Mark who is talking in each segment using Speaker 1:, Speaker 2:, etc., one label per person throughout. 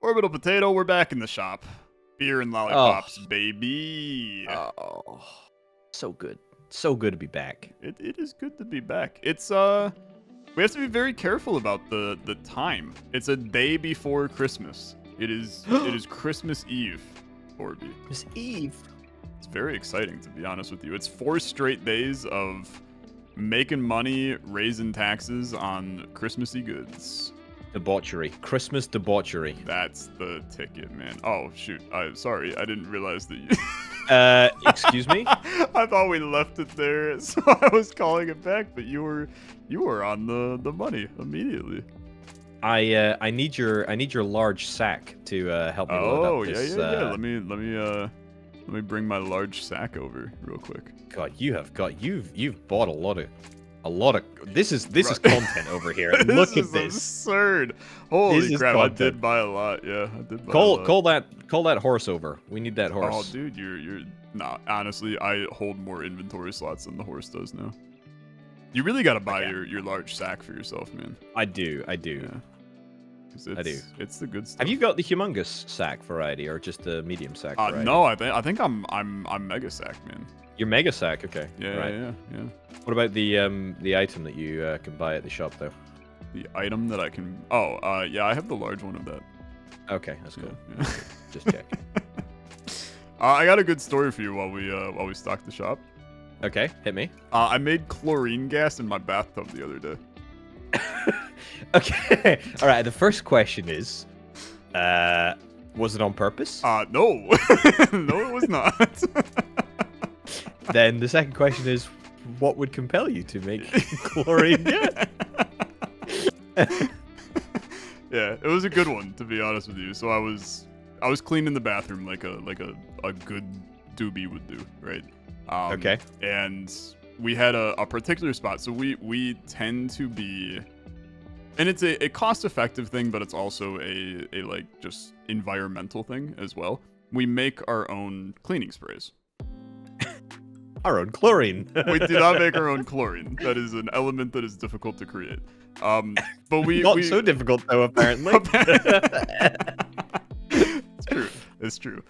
Speaker 1: Orbital Potato, we're back in the shop. Beer and lollipops, baby.
Speaker 2: Oh, so good. So good to be back.
Speaker 1: It is good to be back. It's, we have to be very careful about the time. It's a day before Christmas. It is Christmas Eve, Orby.
Speaker 2: Christmas Eve?
Speaker 1: It's very exciting, to be honest with you. It's 4 straight days of making money, raising taxes on Christmassy goods.
Speaker 2: Debauchery. Christmas debauchery.
Speaker 1: That's the ticket, man. Oh, shoot. Sorry, I didn't realize that you...
Speaker 2: Excuse me?
Speaker 1: I thought we left it there, so I was calling it back, but you were on the money immediately.
Speaker 2: I need your large sack to help me load up this.
Speaker 1: Yeah. Let me bring my large sack over real quick.
Speaker 2: God, you've bought a lot of this is content over here. Look at this.
Speaker 1: This is absurd. Holy crap, content. I did buy a lot. Yeah, I did buy a lot.
Speaker 2: Call that horse over. We need that horse.
Speaker 1: Oh, dude, you're nah, honestly, I hold more inventory slots than the horse does now. You really got to buy your large sack for yourself, man.
Speaker 2: I do.
Speaker 1: Yeah. I do. It's the good stuff.
Speaker 2: Have you got the humongous sack variety or just the medium sack variety?
Speaker 1: No, I think I'm mega sack, man.
Speaker 2: You're mega sack, okay.
Speaker 1: Yeah,
Speaker 2: right.
Speaker 1: yeah.
Speaker 2: What about the item that you can buy at the shop though?
Speaker 1: The item that I can yeah, I have the large one of that.
Speaker 2: Okay, that's cool.
Speaker 1: Yeah.
Speaker 2: Just check.
Speaker 1: I got a good story for you while we stock the shop.
Speaker 2: Okay, hit me.
Speaker 1: I made chlorine gas in my bathtub the other day.
Speaker 2: Okay. All right. The first question is, was it on purpose?
Speaker 1: No, no, it was not.
Speaker 2: Then the second question is, what would compel you to make chlorine gas?
Speaker 1: Yeah, it was a good one, to be honest with you. So I was cleaning the bathroom like a good doobie would do, right?
Speaker 2: Okay.
Speaker 1: And we had a particular spot. So we tend to be, and it's a cost-effective thing, but it's also a like just environmental thing as well. We make our own cleaning sprays.
Speaker 2: Our own chlorine.
Speaker 1: We do not make our own chlorine. That is an element that is difficult to create. But
Speaker 2: not so difficult though, apparently.
Speaker 1: It's true.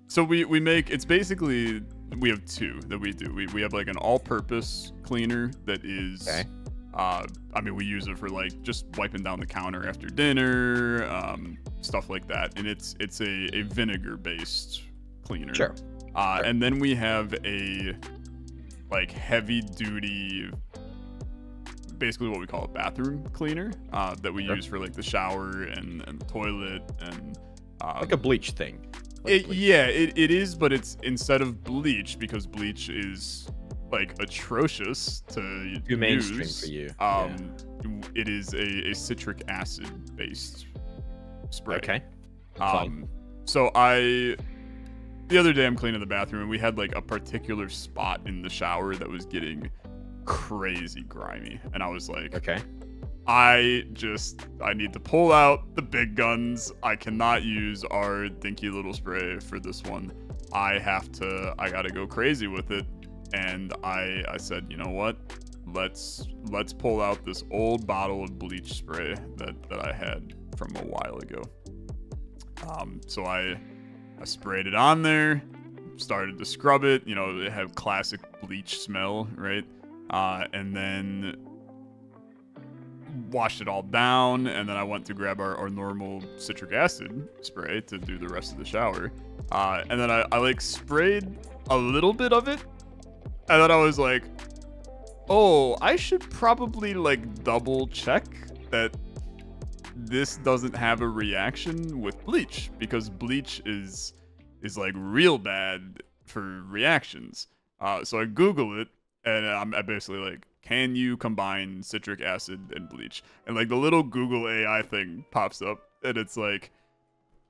Speaker 1: So we make, it's basically, we have 2 that we do. We have like an all-purpose cleaner that is,
Speaker 2: okay.
Speaker 1: I mean, we use it for like just wiping down the counter after dinner, stuff like that. And it's a vinegar-based cleaner.
Speaker 2: Sure.
Speaker 1: And then we have a like heavy-duty, basically what we call a bathroom cleaner that we use for like the shower and the toilet and
Speaker 2: like a bleach thing.
Speaker 1: Yeah, it is, but it's instead of bleach, because bleach is like atrocious to
Speaker 2: too mainstream for you.
Speaker 1: It is a citric acid based spray.
Speaker 2: Okay. Fine.
Speaker 1: So the other day I'm cleaning the bathroom and we had like a particular spot in the shower that was getting crazy grimy, and I was like,
Speaker 2: okay,
Speaker 1: I need to pull out the big guns. I cannot use our dinky little spray for this one. I gotta go crazy with it. And I said, you know what? Let's pull out this old bottle of bleach spray that I had from a while ago. So I sprayed it on there, started to scrub it. You know, they have classic bleach smell, right? And then washed it all down, and then I went to grab our normal citric acid spray to do the rest of the shower. And then I like sprayed a little bit of it, and then I was like, oh, I should probably like double check that this doesn't have a reaction with bleach, because bleach is like real bad for reactions. So I Google it, and I basically like, can you combine citric acid and bleach? And like the little Google AI thing pops up, and it's like,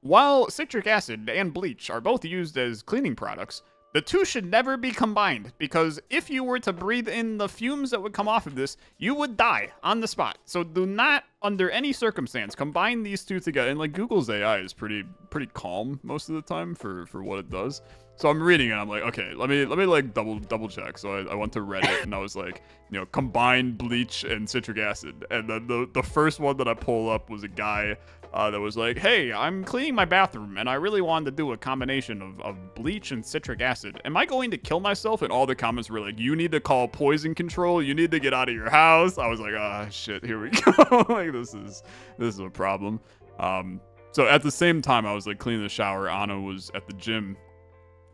Speaker 1: while citric acid and bleach are both used as cleaning products, the 2 should never be combined, because if you were to breathe in the fumes that would come off of this, you would die on the spot. So do not under any circumstance, combine these two together. And like Google's AI is pretty calm most of the time for what it does. So I'm reading it. I'm like, okay, let me like double check. So I went to Reddit and I was like, you know, combine bleach and citric acid. And then the first one that I pulled up was a guy that was like, hey, I'm cleaning my bathroom and I really wanted to do a combination of bleach and citric acid. Am I going to kill myself? And all the comments were like, you need to call poison control. You need to get out of your house. I was like, ah, shit, here we go. Like this is a problem. So at the same time I was like cleaning the shower, Anna was at the gym.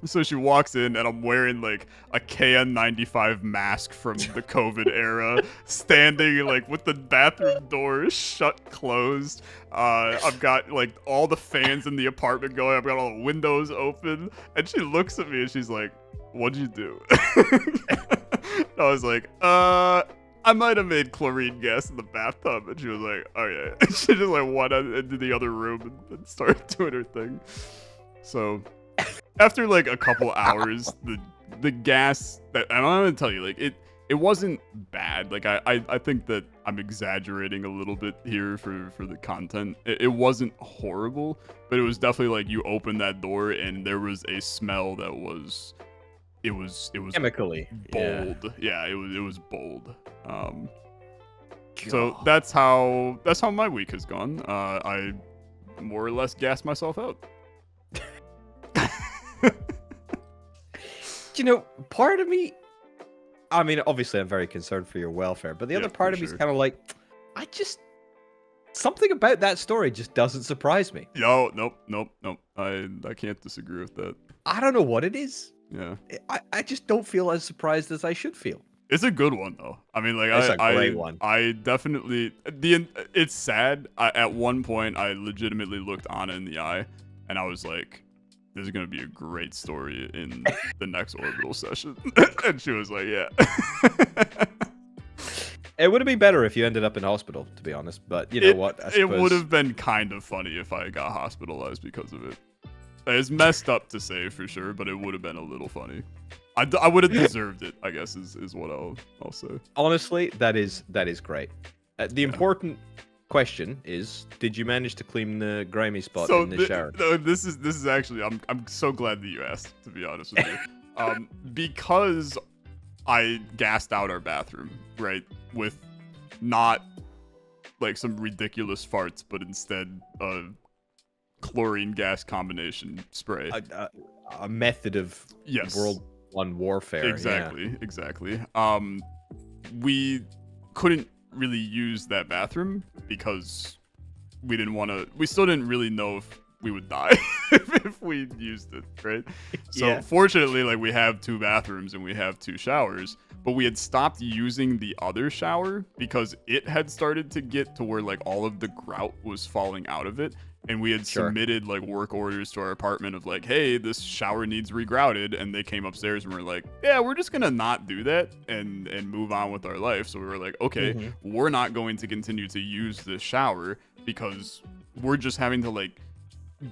Speaker 1: So she walks in and I'm wearing like a KN95 mask from the COVID era, standing like with the bathroom doors shut closed. I've got like all the fans in the apartment going. I've got all the windows open. And she looks at me and she's like, what'd you do? I was like, I might have made chlorine gas in the bathtub. And she was like, oh yeah. And she just like went into the other room and started doing her thing. So after like a couple hours, the gas that I'm gonna tell you, like it wasn't bad. Like I think that I'm exaggerating a little bit here for the content. It wasn't horrible, but it was definitely like you opened that door and there was a smell that was it was
Speaker 2: chemically
Speaker 1: bold. Yeah, it was bold. So that's how my week has gone. I more or less gassed myself out.
Speaker 2: You know, part of me, I mean, obviously I'm very concerned for your welfare, but the other part of me is kind of like, something about that story just doesn't surprise me.
Speaker 1: Yo, nope. I can't disagree with that.
Speaker 2: I don't know what it is.
Speaker 1: Yeah.
Speaker 2: I just don't feel as surprised as I should feel.
Speaker 1: It's a good one though. I mean, like
Speaker 2: it's a great one.
Speaker 1: I definitely it's sad. At one point I legitimately looked Anna in the eye and I was like, this is going to be a great story in the next orbital session. And she was like, yeah.
Speaker 2: It would have been better if you ended up in hospital, to be honest. But you know what?
Speaker 1: It would have been kind of funny if I got hospitalized because of it. It's messed up to say for sure, but it would have been a little funny. I would have deserved it, I guess, is what I'll say.
Speaker 2: Honestly, that is great. The important question is, did you manage to clean the grimy spot in the shower?
Speaker 1: No, this is actually I'm so glad that you asked, to be honest with you. Because I gassed out our bathroom, right, with not like some ridiculous farts, but instead a chlorine gas combination spray.
Speaker 2: A method of World I warfare.
Speaker 1: Exactly. We couldn't really use that bathroom because we still didn't really know if we would die if we used it, right? So fortunately, like, we have 2 bathrooms and we have 2 showers, but we had stopped using the other shower because it had started to get to where like all of the grout was falling out of it. And we had submitted like work orders to our apartment of like, hey, this shower needs regrouted. And they came upstairs and were like, yeah, we're just gonna not do that and move on with our life. So we were like, okay, we're not going to continue to use this shower because we're just having to like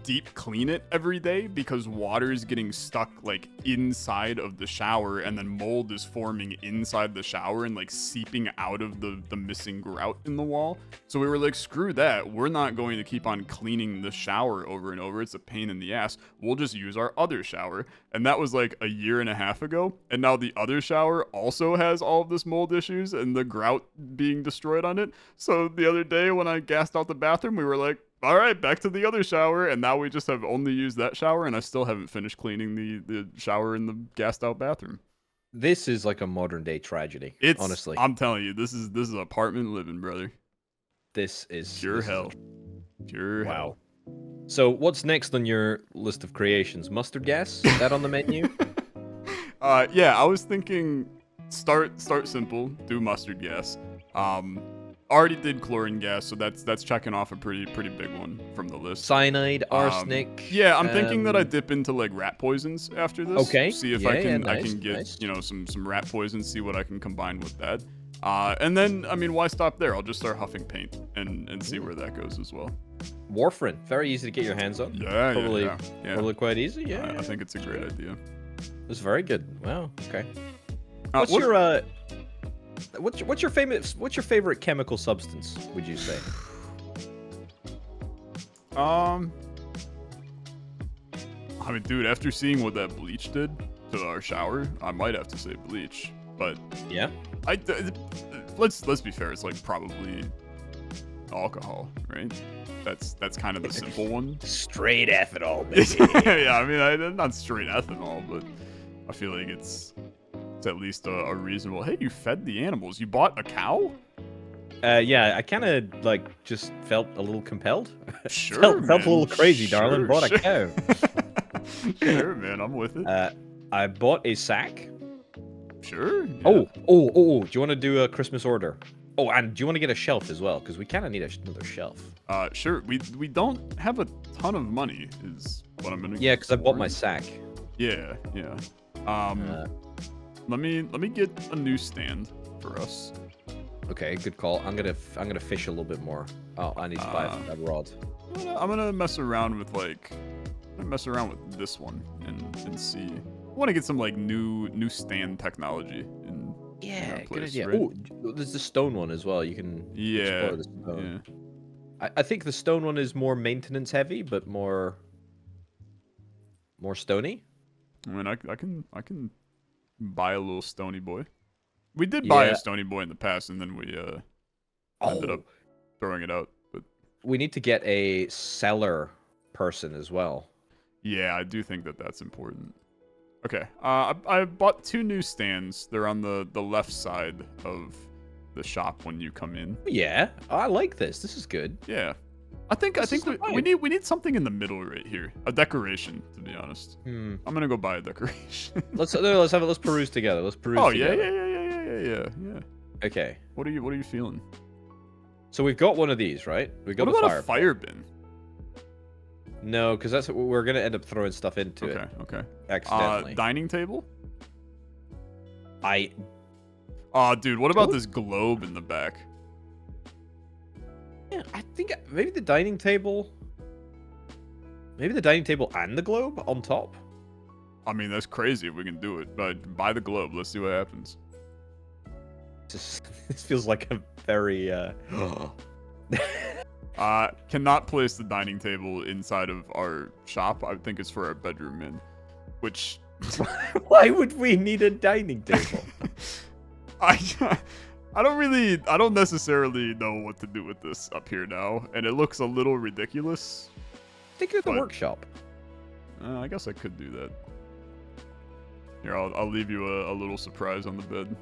Speaker 1: deep clean it every day because water is getting stuck like inside of the shower and then mold is forming inside the shower and like seeping out of the missing grout in the wall. So we were like, screw that, we're not going to keep on cleaning the shower over and over. It's a pain in the ass. We'll just use our other shower. And that was like a year and a half ago, and now the other shower also has all of this mold issues and the grout being destroyed on it. So the other day when I gassed out the bathroom, we were like, all right, back to the other shower, and now we just have only used that shower, and I still haven't finished cleaning the shower in the gassed out bathroom.
Speaker 2: This is like a modern day tragedy. Honestly,
Speaker 1: I'm telling you, this is apartment living, brother.
Speaker 2: This is
Speaker 1: pure hell. Pure hell.
Speaker 2: So what's next on your list of creations? Mustard gas? Is that on the menu?
Speaker 1: Yeah, I was thinking start simple, do mustard gas. Already did chlorine gas, so that's checking off a pretty big one from the list.
Speaker 2: Cyanide, arsenic.
Speaker 1: Yeah, I'm thinking that I dip into like rat poisons after this.
Speaker 2: Okay.
Speaker 1: See if I can get you know some rat poisons. See what I can combine with that. And then I mean, why stop there? I'll just start huffing paint and see where that goes as well.
Speaker 2: Warfarin, very easy to get your hands on.
Speaker 1: Yeah,
Speaker 2: probably quite easy. Yeah,
Speaker 1: I think it's a great idea.
Speaker 2: It's very good. Wow. Okay. What's your favorite chemical substance, would you say?
Speaker 1: I mean, dude, after seeing what that bleach did to our shower, I might have to say bleach. But
Speaker 2: yeah,
Speaker 1: let's be fair. It's like probably alcohol, right? That's kind of the simple one.
Speaker 2: Straight ethanol, baby.
Speaker 1: Yeah, I mean, not straight ethanol, but I feel like it's at least a reasonable. Hey, you fed the animals. You bought a cow?
Speaker 2: Yeah, I kind of like just felt a little compelled.
Speaker 1: Sure,
Speaker 2: felt a little crazy, darling. Bought a cow.
Speaker 1: Sure, man, I'm with it.
Speaker 2: I bought a sack.
Speaker 1: Sure. Yeah.
Speaker 2: Oh! Do you want to do a Christmas order? Oh, and do you want to get a shelf as well? Because we kind of need another shelf.
Speaker 1: Sure. We don't have a ton of money, is what I'm gonna.
Speaker 2: Yeah, because I bought my sack.
Speaker 1: Yeah. Let me get a new stand for us.
Speaker 2: Okay, good call. I'm gonna fish a little bit more. Oh, I need to buy a rod.
Speaker 1: I'm gonna mess around with this one and see. I want to get some like new stand technology.
Speaker 2: Yeah,
Speaker 1: place,
Speaker 2: good idea.
Speaker 1: right?
Speaker 2: Oh, there's the stone one as well. You can explore the stone.
Speaker 1: Yeah.
Speaker 2: I think the stone one is more maintenance heavy, but more stony.
Speaker 1: I mean, I can buy a little stony boy. We did buy a stony boy in the past, and then we ended up throwing it out. But
Speaker 2: we need to get a seller person as well.
Speaker 1: Yeah, I do think that's important. Okay, I bought 2 new stands. They're on the left side of the shop when you come in.
Speaker 2: Yeah, I like this. This is good.
Speaker 1: Yeah, I think we need something in the middle right here. A decoration, to be honest. I'm gonna go buy a decoration. let's
Speaker 2: peruse together. Let's peruse.
Speaker 1: Oh
Speaker 2: together.
Speaker 1: yeah.
Speaker 2: Okay.
Speaker 1: What are you feeling?
Speaker 2: So we've got one of these, right? We got
Speaker 1: what about a fire bin?
Speaker 2: No, because that's what we're gonna end up throwing stuff into it.
Speaker 1: Okay.
Speaker 2: Accidentally.
Speaker 1: Dining table?
Speaker 2: Dude,
Speaker 1: what about this globe in the back?
Speaker 2: Yeah, I think maybe the dining table. Maybe the dining table and the globe on top.
Speaker 1: I mean, that's crazy if we can do it. But buy the globe. Let's see what happens.
Speaker 2: This feels like a very
Speaker 1: Cannot place the dining table inside of our shop. I think it's for our bedroom in. Which
Speaker 2: why would we need a dining table?
Speaker 1: I don't necessarily know what to do with this up here now, and it looks a little ridiculous.
Speaker 2: Think of the workshop.
Speaker 1: I guess I could do that. Here, I'll leave you a little surprise on the bed.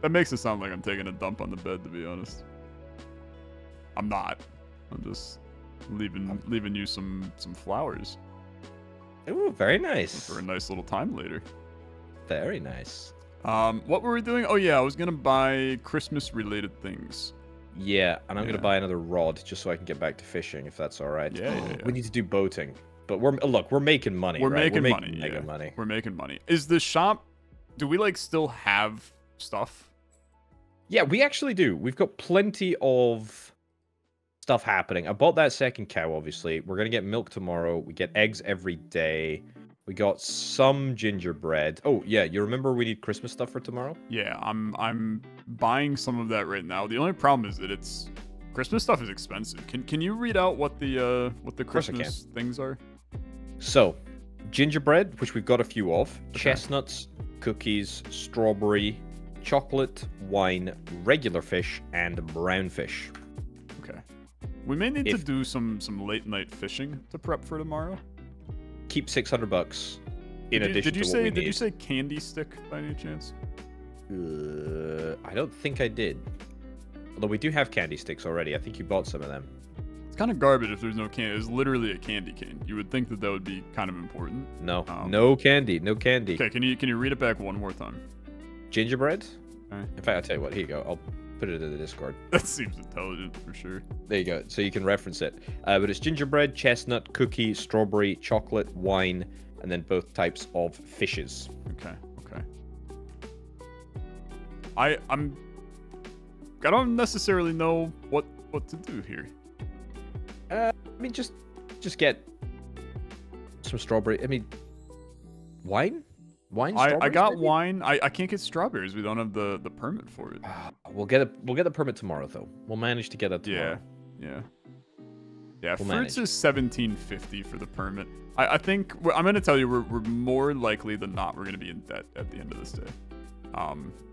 Speaker 1: That makes it sound like I'm taking a dump on the bed, to be honest. I'm not. I'm just leaving you some flowers.
Speaker 2: Ooh, very nice.
Speaker 1: For a nice little time later.
Speaker 2: Very nice.
Speaker 1: What were we doing? Oh yeah, I was gonna buy Christmas-related things.
Speaker 2: Yeah, and I'm gonna buy another rod just so I can get back to fishing, if that's all right.
Speaker 1: Yeah.
Speaker 2: We need to do boating, but we're making money.
Speaker 1: We're
Speaker 2: right?
Speaker 1: making money. We're making money. Is the shop? Do we like still have stuff?
Speaker 2: Yeah, we actually do. We've got plenty of stuff happening. I bought that second cow, obviously. We're going to get milk tomorrow. We get eggs every day. We got some gingerbread. Oh, yeah, you remember we need Christmas stuff for tomorrow?
Speaker 1: Yeah, I'm buying some of that right now. The only problem is that Christmas stuff is expensive. Can you read out what the Christmas things are?
Speaker 2: So, gingerbread, which we've got a few of, chestnuts, cookies, strawberry, chocolate, wine, regular fish, and brown fish.
Speaker 1: Okay. We may need to do some late night fishing to prep for tomorrow.
Speaker 2: Keep $600 in addition to what we need.
Speaker 1: Did you say candy stick by any chance?
Speaker 2: I don't think I did. Although we do have candy sticks already. I think you bought some of them.
Speaker 1: It's kind of garbage if there's no candy. It's literally a candy cane. You would think that would be kind of important.
Speaker 2: No. No candy. No candy.
Speaker 1: Okay, can you read it back one more time?
Speaker 2: Gingerbread?
Speaker 1: Okay.
Speaker 2: In fact, I'll tell you what. Here you go. I'll put it in the Discord.
Speaker 1: That seems intelligent for sure.
Speaker 2: There you go. So you can reference it. But it's gingerbread, chestnut, cookie, strawberry, chocolate, wine, and then both types of fishes.
Speaker 1: Okay. I don't necessarily know what to do here.
Speaker 2: I mean, just get some strawberry. I mean, wine.
Speaker 1: I got maybe? Wine. I can't get strawberries. We don't have the permit for it.
Speaker 2: We'll get the permit tomorrow, though. We'll manage to get that tomorrow.
Speaker 1: Yeah. Yeah,
Speaker 2: We'll
Speaker 1: fruits
Speaker 2: manage.
Speaker 1: is 1750 for the permit. I think I'm gonna tell you we're more likely than not we're gonna be in debt at the end of this day.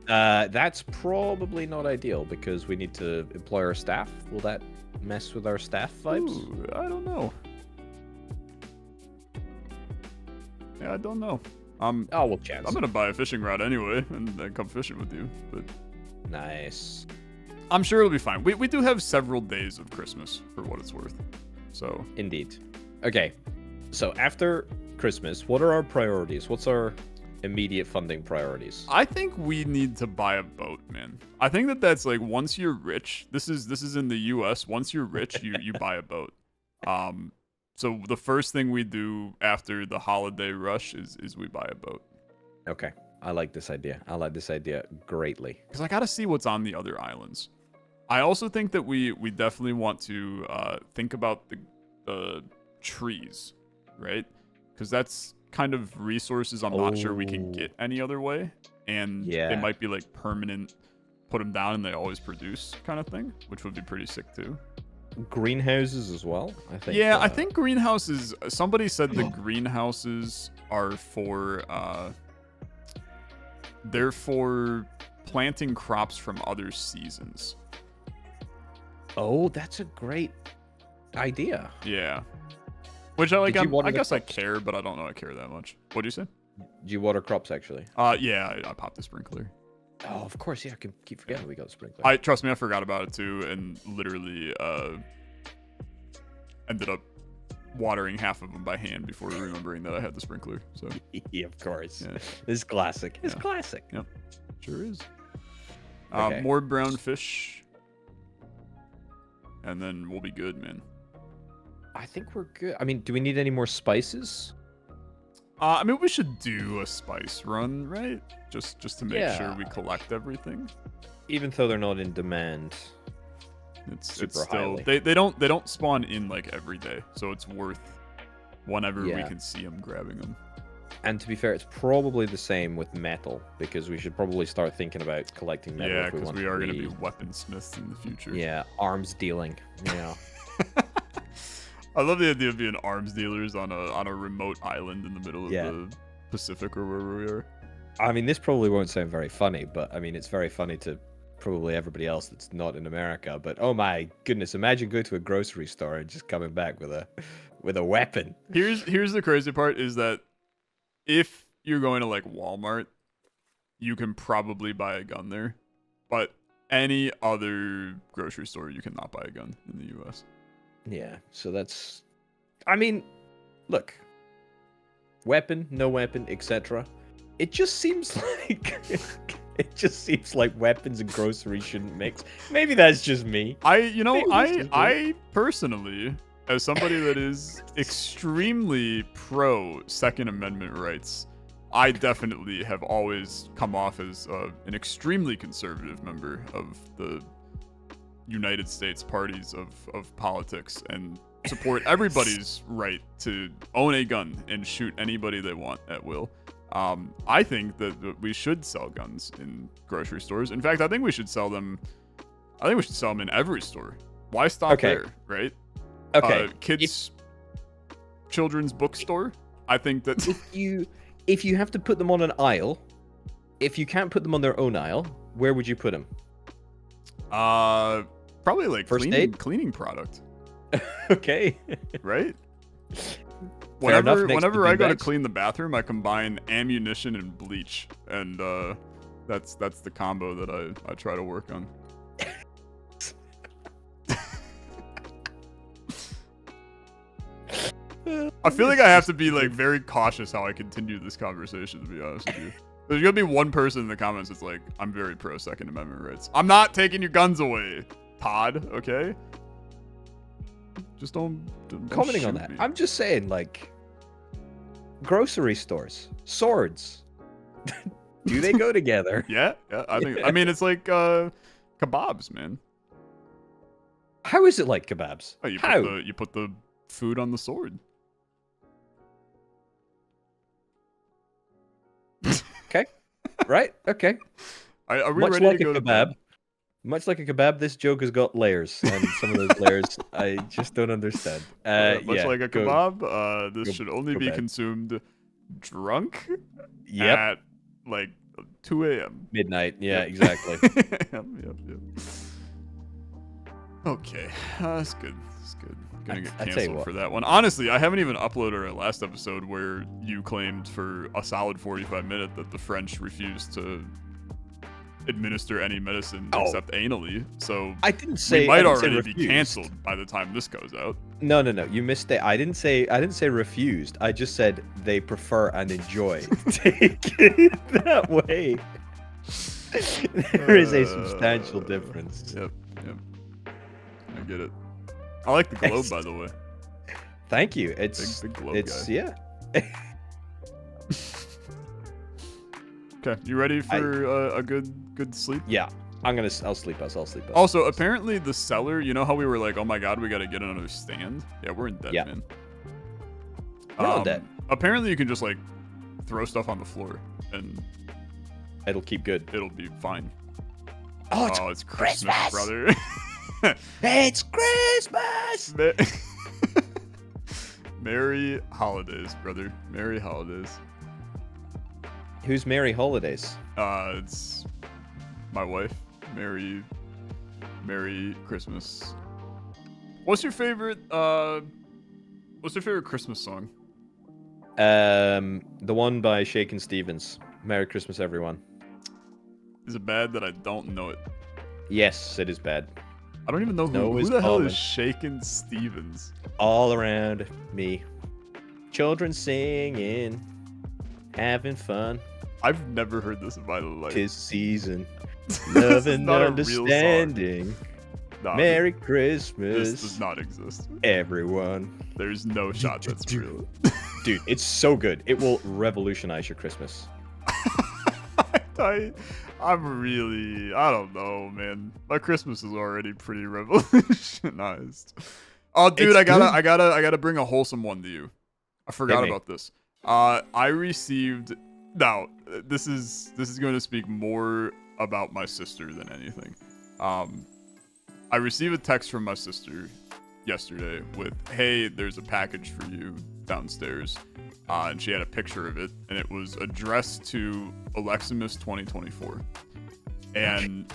Speaker 2: That's probably not ideal because we need to employ our staff. Will that mess with our staff vibes?
Speaker 1: Ooh, I don't know. Yeah, I don't know.
Speaker 2: Oh, we'll chance.
Speaker 1: I'm gonna buy a fishing rod anyway and then come fishing with you. But
Speaker 2: Nice.
Speaker 1: I'm sure it'll be fine. We do have several days of Christmas for what it's worth. So
Speaker 2: Indeed. Okay. So after Christmas, what are our priorities? What's our immediate funding priorities?
Speaker 1: I think we need to buy a boat, man. I think that's like once you're rich. This is in the U.S. Once you're rich, you buy a boat. So the first thing we do after the holiday rush is we buy a boat.
Speaker 2: Okay. I like this idea. I like this idea greatly.
Speaker 1: Because I gotta see what's on the other islands. I also think that we definitely want to think about the trees, right? Because that's kind of resources I'm not sure we can get any other way, and they might be like permanent, put them down and they always produce kind of thing, which would be pretty sick too.
Speaker 2: Greenhouses as well, I think.
Speaker 1: Yeah, I think greenhouses. Somebody said the greenhouses are for they're for planting crops from other seasons.
Speaker 2: Oh, that's a great idea.
Speaker 1: Yeah. Which I like. I guess I
Speaker 2: crops?
Speaker 1: care, but I don't know I care that much. What do you say?
Speaker 2: Do you water crops actually?
Speaker 1: Yeah, I popped the sprinkler.
Speaker 2: Oh, of course. Yeah, I keep forgetting we got the sprinkler.
Speaker 1: Trust me, I forgot about it too, and literally ended up watering half of them by hand before remembering that I had the sprinkler. So
Speaker 2: Yeah, of course.
Speaker 1: Yeah.
Speaker 2: This is classic. It's classic.
Speaker 1: Yep, sure is.
Speaker 2: Okay.
Speaker 1: More brown fish, and then we'll be good, man.
Speaker 2: I think we're good. I mean, do we need any more spices?
Speaker 1: I mean, we should do a spice run, right? Just to make sure we
Speaker 2: Yeah.
Speaker 1: collect everything.
Speaker 2: Even though they're not in demand.
Speaker 1: It's
Speaker 2: Super
Speaker 1: still
Speaker 2: highly.
Speaker 1: they don't spawn in like every day, so it's worth whenever we
Speaker 2: Yeah.
Speaker 1: can see them grabbing them.
Speaker 2: And to be fair, it's probably the same with metal because we should probably start thinking about collecting metal.
Speaker 1: Yeah,
Speaker 2: if we
Speaker 1: because
Speaker 2: want
Speaker 1: we
Speaker 2: to
Speaker 1: are going to be weaponsmiths in the future.
Speaker 2: Yeah, arms dealing. Yeah.
Speaker 1: I love the idea of being arms dealers on a remote island in the middle of the Pacific or wherever we are.
Speaker 2: I mean, this probably won't sound very funny, but I mean, it's very funny to probably everybody else that's not in America. But oh my goodness, imagine going to a grocery store and just coming back with a weapon.
Speaker 1: Here's the crazy part is that if you're going to like Walmart, you can probably buy a gun there, but any other grocery store you cannot buy a gun in the U.S.
Speaker 2: Yeah, so that's... I mean, look. Weapon, no weapon, etc. It just seems like... it just seems like weapons and groceries shouldn't mix. Maybe that's just me.
Speaker 1: I personally, as somebody that is extremely pro Second Amendment rights, I definitely have always come off as an extremely conservative member of the United States parties of politics and support everybody's right to own a gun and shoot anybody they want at will. I think that we should sell guns in grocery stores. In fact, I think we should sell them. I think we should sell them in every store. Why stop there, right?
Speaker 2: Okay.
Speaker 1: Children's bookstore. I think that
Speaker 2: if you have to put them on an aisle, if you can't put them on their own aisle, where would you put them?
Speaker 1: Probably like cleaning product.
Speaker 2: Okay.
Speaker 1: Right?
Speaker 2: Fair enough,
Speaker 1: Whenever I go to clean the bathroom, I combine ammunition and bleach, and that's the combo that I try to work on. I feel like I have to be like very cautious how I continue this conversation, to be honest with you. There's gonna be one person in the comments that's like, I'm very pro Second Amendment rights. I'm not taking your guns away, Todd, okay? Just don't
Speaker 2: commenting on that.
Speaker 1: me.
Speaker 2: I'm just saying, like, grocery stores, swords. Do they go together?
Speaker 1: Yeah. I think. I mean, it's like kebabs, man.
Speaker 2: How is it like kebabs?
Speaker 1: Oh, you put the food on the sword.
Speaker 2: Okay. Right. Okay.
Speaker 1: Are we
Speaker 2: Much
Speaker 1: ready
Speaker 2: like
Speaker 1: to go
Speaker 2: a
Speaker 1: to
Speaker 2: kebab.
Speaker 1: bed?
Speaker 2: Much like a kebab, this joke has got layers, and some of those layers I just don't understand.
Speaker 1: Much like a kebab, this
Speaker 2: go,
Speaker 1: should only
Speaker 2: go
Speaker 1: be
Speaker 2: bad.
Speaker 1: consumed drunk
Speaker 2: Yep.
Speaker 1: at like 2 a.m.
Speaker 2: Midnight. Yeah,
Speaker 1: Yep.
Speaker 2: exactly.
Speaker 1: Yep. Okay, that's good. That's good. Gonna get
Speaker 2: I tell you
Speaker 1: canceled
Speaker 2: what.
Speaker 1: for that one. Honestly, I haven't even uploaded our last episode where you claimed for a solid 45 minutes that the French refused to administer any medicine except anally. So
Speaker 2: I didn't say
Speaker 1: we might
Speaker 2: I didn't say
Speaker 1: already be
Speaker 2: refused.
Speaker 1: canceled by the time this goes out.
Speaker 2: No. You missed it. I didn't say refused. I just said they prefer and enjoy taking it that way. There is a substantial difference.
Speaker 1: Yep. I get it. I like the globe, by the way.
Speaker 2: Thank you. It's
Speaker 1: big globe guy.
Speaker 2: yeah.
Speaker 1: Okay, you ready for a good sleep?
Speaker 2: Yeah. I'll sleep us.
Speaker 1: Also, apparently the cellar, you know how we were like, oh my god, we gotta get another stand? Yeah, we're in debt, man.
Speaker 2: We're not dead.
Speaker 1: Apparently you can just like throw stuff on the floor and
Speaker 2: It'll keep good.
Speaker 1: it'll be fine.
Speaker 2: Oh,
Speaker 1: it's Christmas, brother.
Speaker 2: It's Christmas!
Speaker 1: Merry holidays, brother. Merry holidays.
Speaker 2: Who's Merry Holidays?
Speaker 1: It's my wife. Merry Christmas. What's your favorite Christmas song?
Speaker 2: The one by Shakin' Stevens. Merry Christmas, everyone.
Speaker 1: Is it bad that I don't know it?
Speaker 2: Yes, it is bad.
Speaker 1: I don't even know who the hell is Shakin' Stevens.
Speaker 2: All around me. Children singing. Having fun.
Speaker 1: I've never heard this in my life.
Speaker 2: 'Tis season. Love and
Speaker 1: not a real song.
Speaker 2: understanding.
Speaker 1: Nah,
Speaker 2: Merry Christmas.
Speaker 1: This does not exist.
Speaker 2: Everyone.
Speaker 1: There's no shot that's real.
Speaker 2: Dude, it's so good. It will revolutionize your Christmas.
Speaker 1: I don't know, man. My Christmas is already pretty revolutionized. Oh, dude, I gotta bring a wholesome one to you. I forgot about this. I received. Now, this is going to speak more about my sister than anything. I received a text from my sister yesterday with, "Hey, there's a package for you downstairs," and she had a picture of it, and it was addressed to Oleximus 2024. And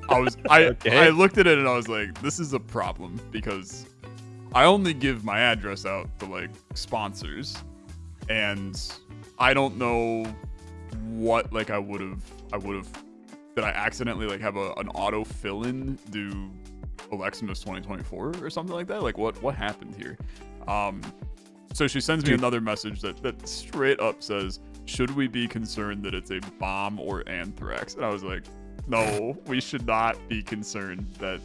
Speaker 1: I looked at it and I was like, "This is a problem because I only give my address out to like sponsors, and I don't know what like I would have did I accidentally like have an auto fill in do Oleximus 2024 or something like that? Like what happened here?" So she sends me another message that straight up says, "Should we be concerned that it's a bomb or anthrax?" And I was like, no, we should not be concerned that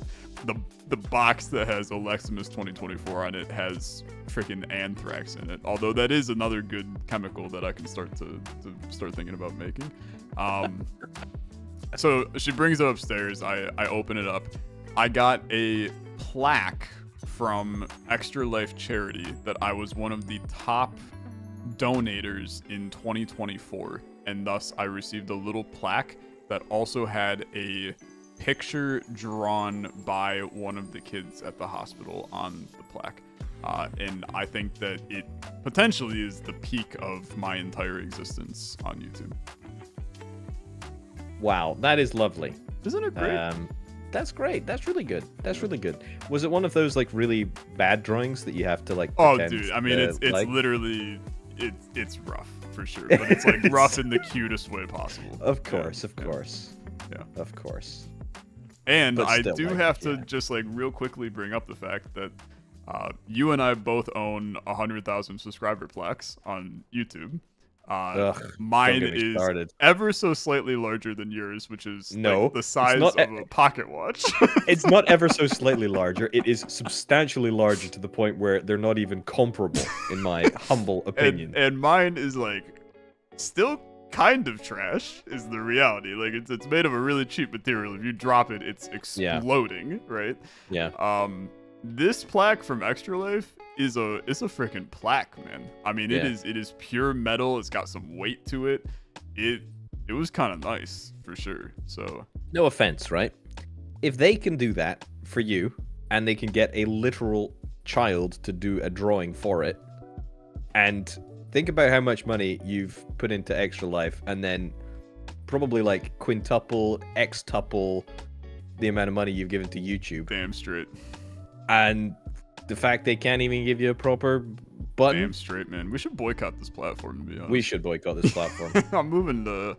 Speaker 1: the box that has Oleximus 2024 on it has freaking anthrax in it. Although that is another good chemical that I can start thinking about making. So she brings it upstairs. I open it up. I got a plaque from Extra Life Charity that I was one of the top donators in 2024, and thus I received a little plaque that also had a picture drawn by one of the kids at the hospital on the plaque. And I think that it potentially is the peak of my entire existence on YouTube.
Speaker 2: Wow, that is lovely.
Speaker 1: Isn't it great?
Speaker 2: That's great. That's really good. That's really good. Was it one of those like really bad drawings that you have to like?
Speaker 1: Oh, dude. I mean, it's like... literally it's rough for sure, but it's like rough in the cutest way possible.
Speaker 2: Of course, of course.
Speaker 1: Yeah,
Speaker 2: of course.
Speaker 1: And but I do have to just like real quickly bring up the fact that you and I both own 100,000 subscriber plaques on YouTube. Mine is ever so slightly larger than yours, which is like the size of a pocket watch.
Speaker 2: It's not ever so slightly larger. It is substantially larger to the point where they're not even comparable, in my humble opinion.
Speaker 1: And mine is like still kind of trash, is the reality. Like it's made of a really cheap material. If you drop it, it's exploding, right?
Speaker 2: Yeah.
Speaker 1: This plaque from Extra Life is a freaking plaque, man. I mean, it is pure metal. It's got some weight to it. It was kind of nice for sure. So
Speaker 2: no offense, right? if they can do that for you, and they can get a literal child to do a drawing for it, and think about how much money you've put into Extra Life, and then probably like quintuple, xtuple the amount of money you've given to YouTube.
Speaker 1: Damn straight.
Speaker 2: And the fact they can't even give you a proper button.
Speaker 1: Damn straight, man. We should boycott this platform, to be honest.
Speaker 2: We should boycott this platform.
Speaker 1: I'm moving to.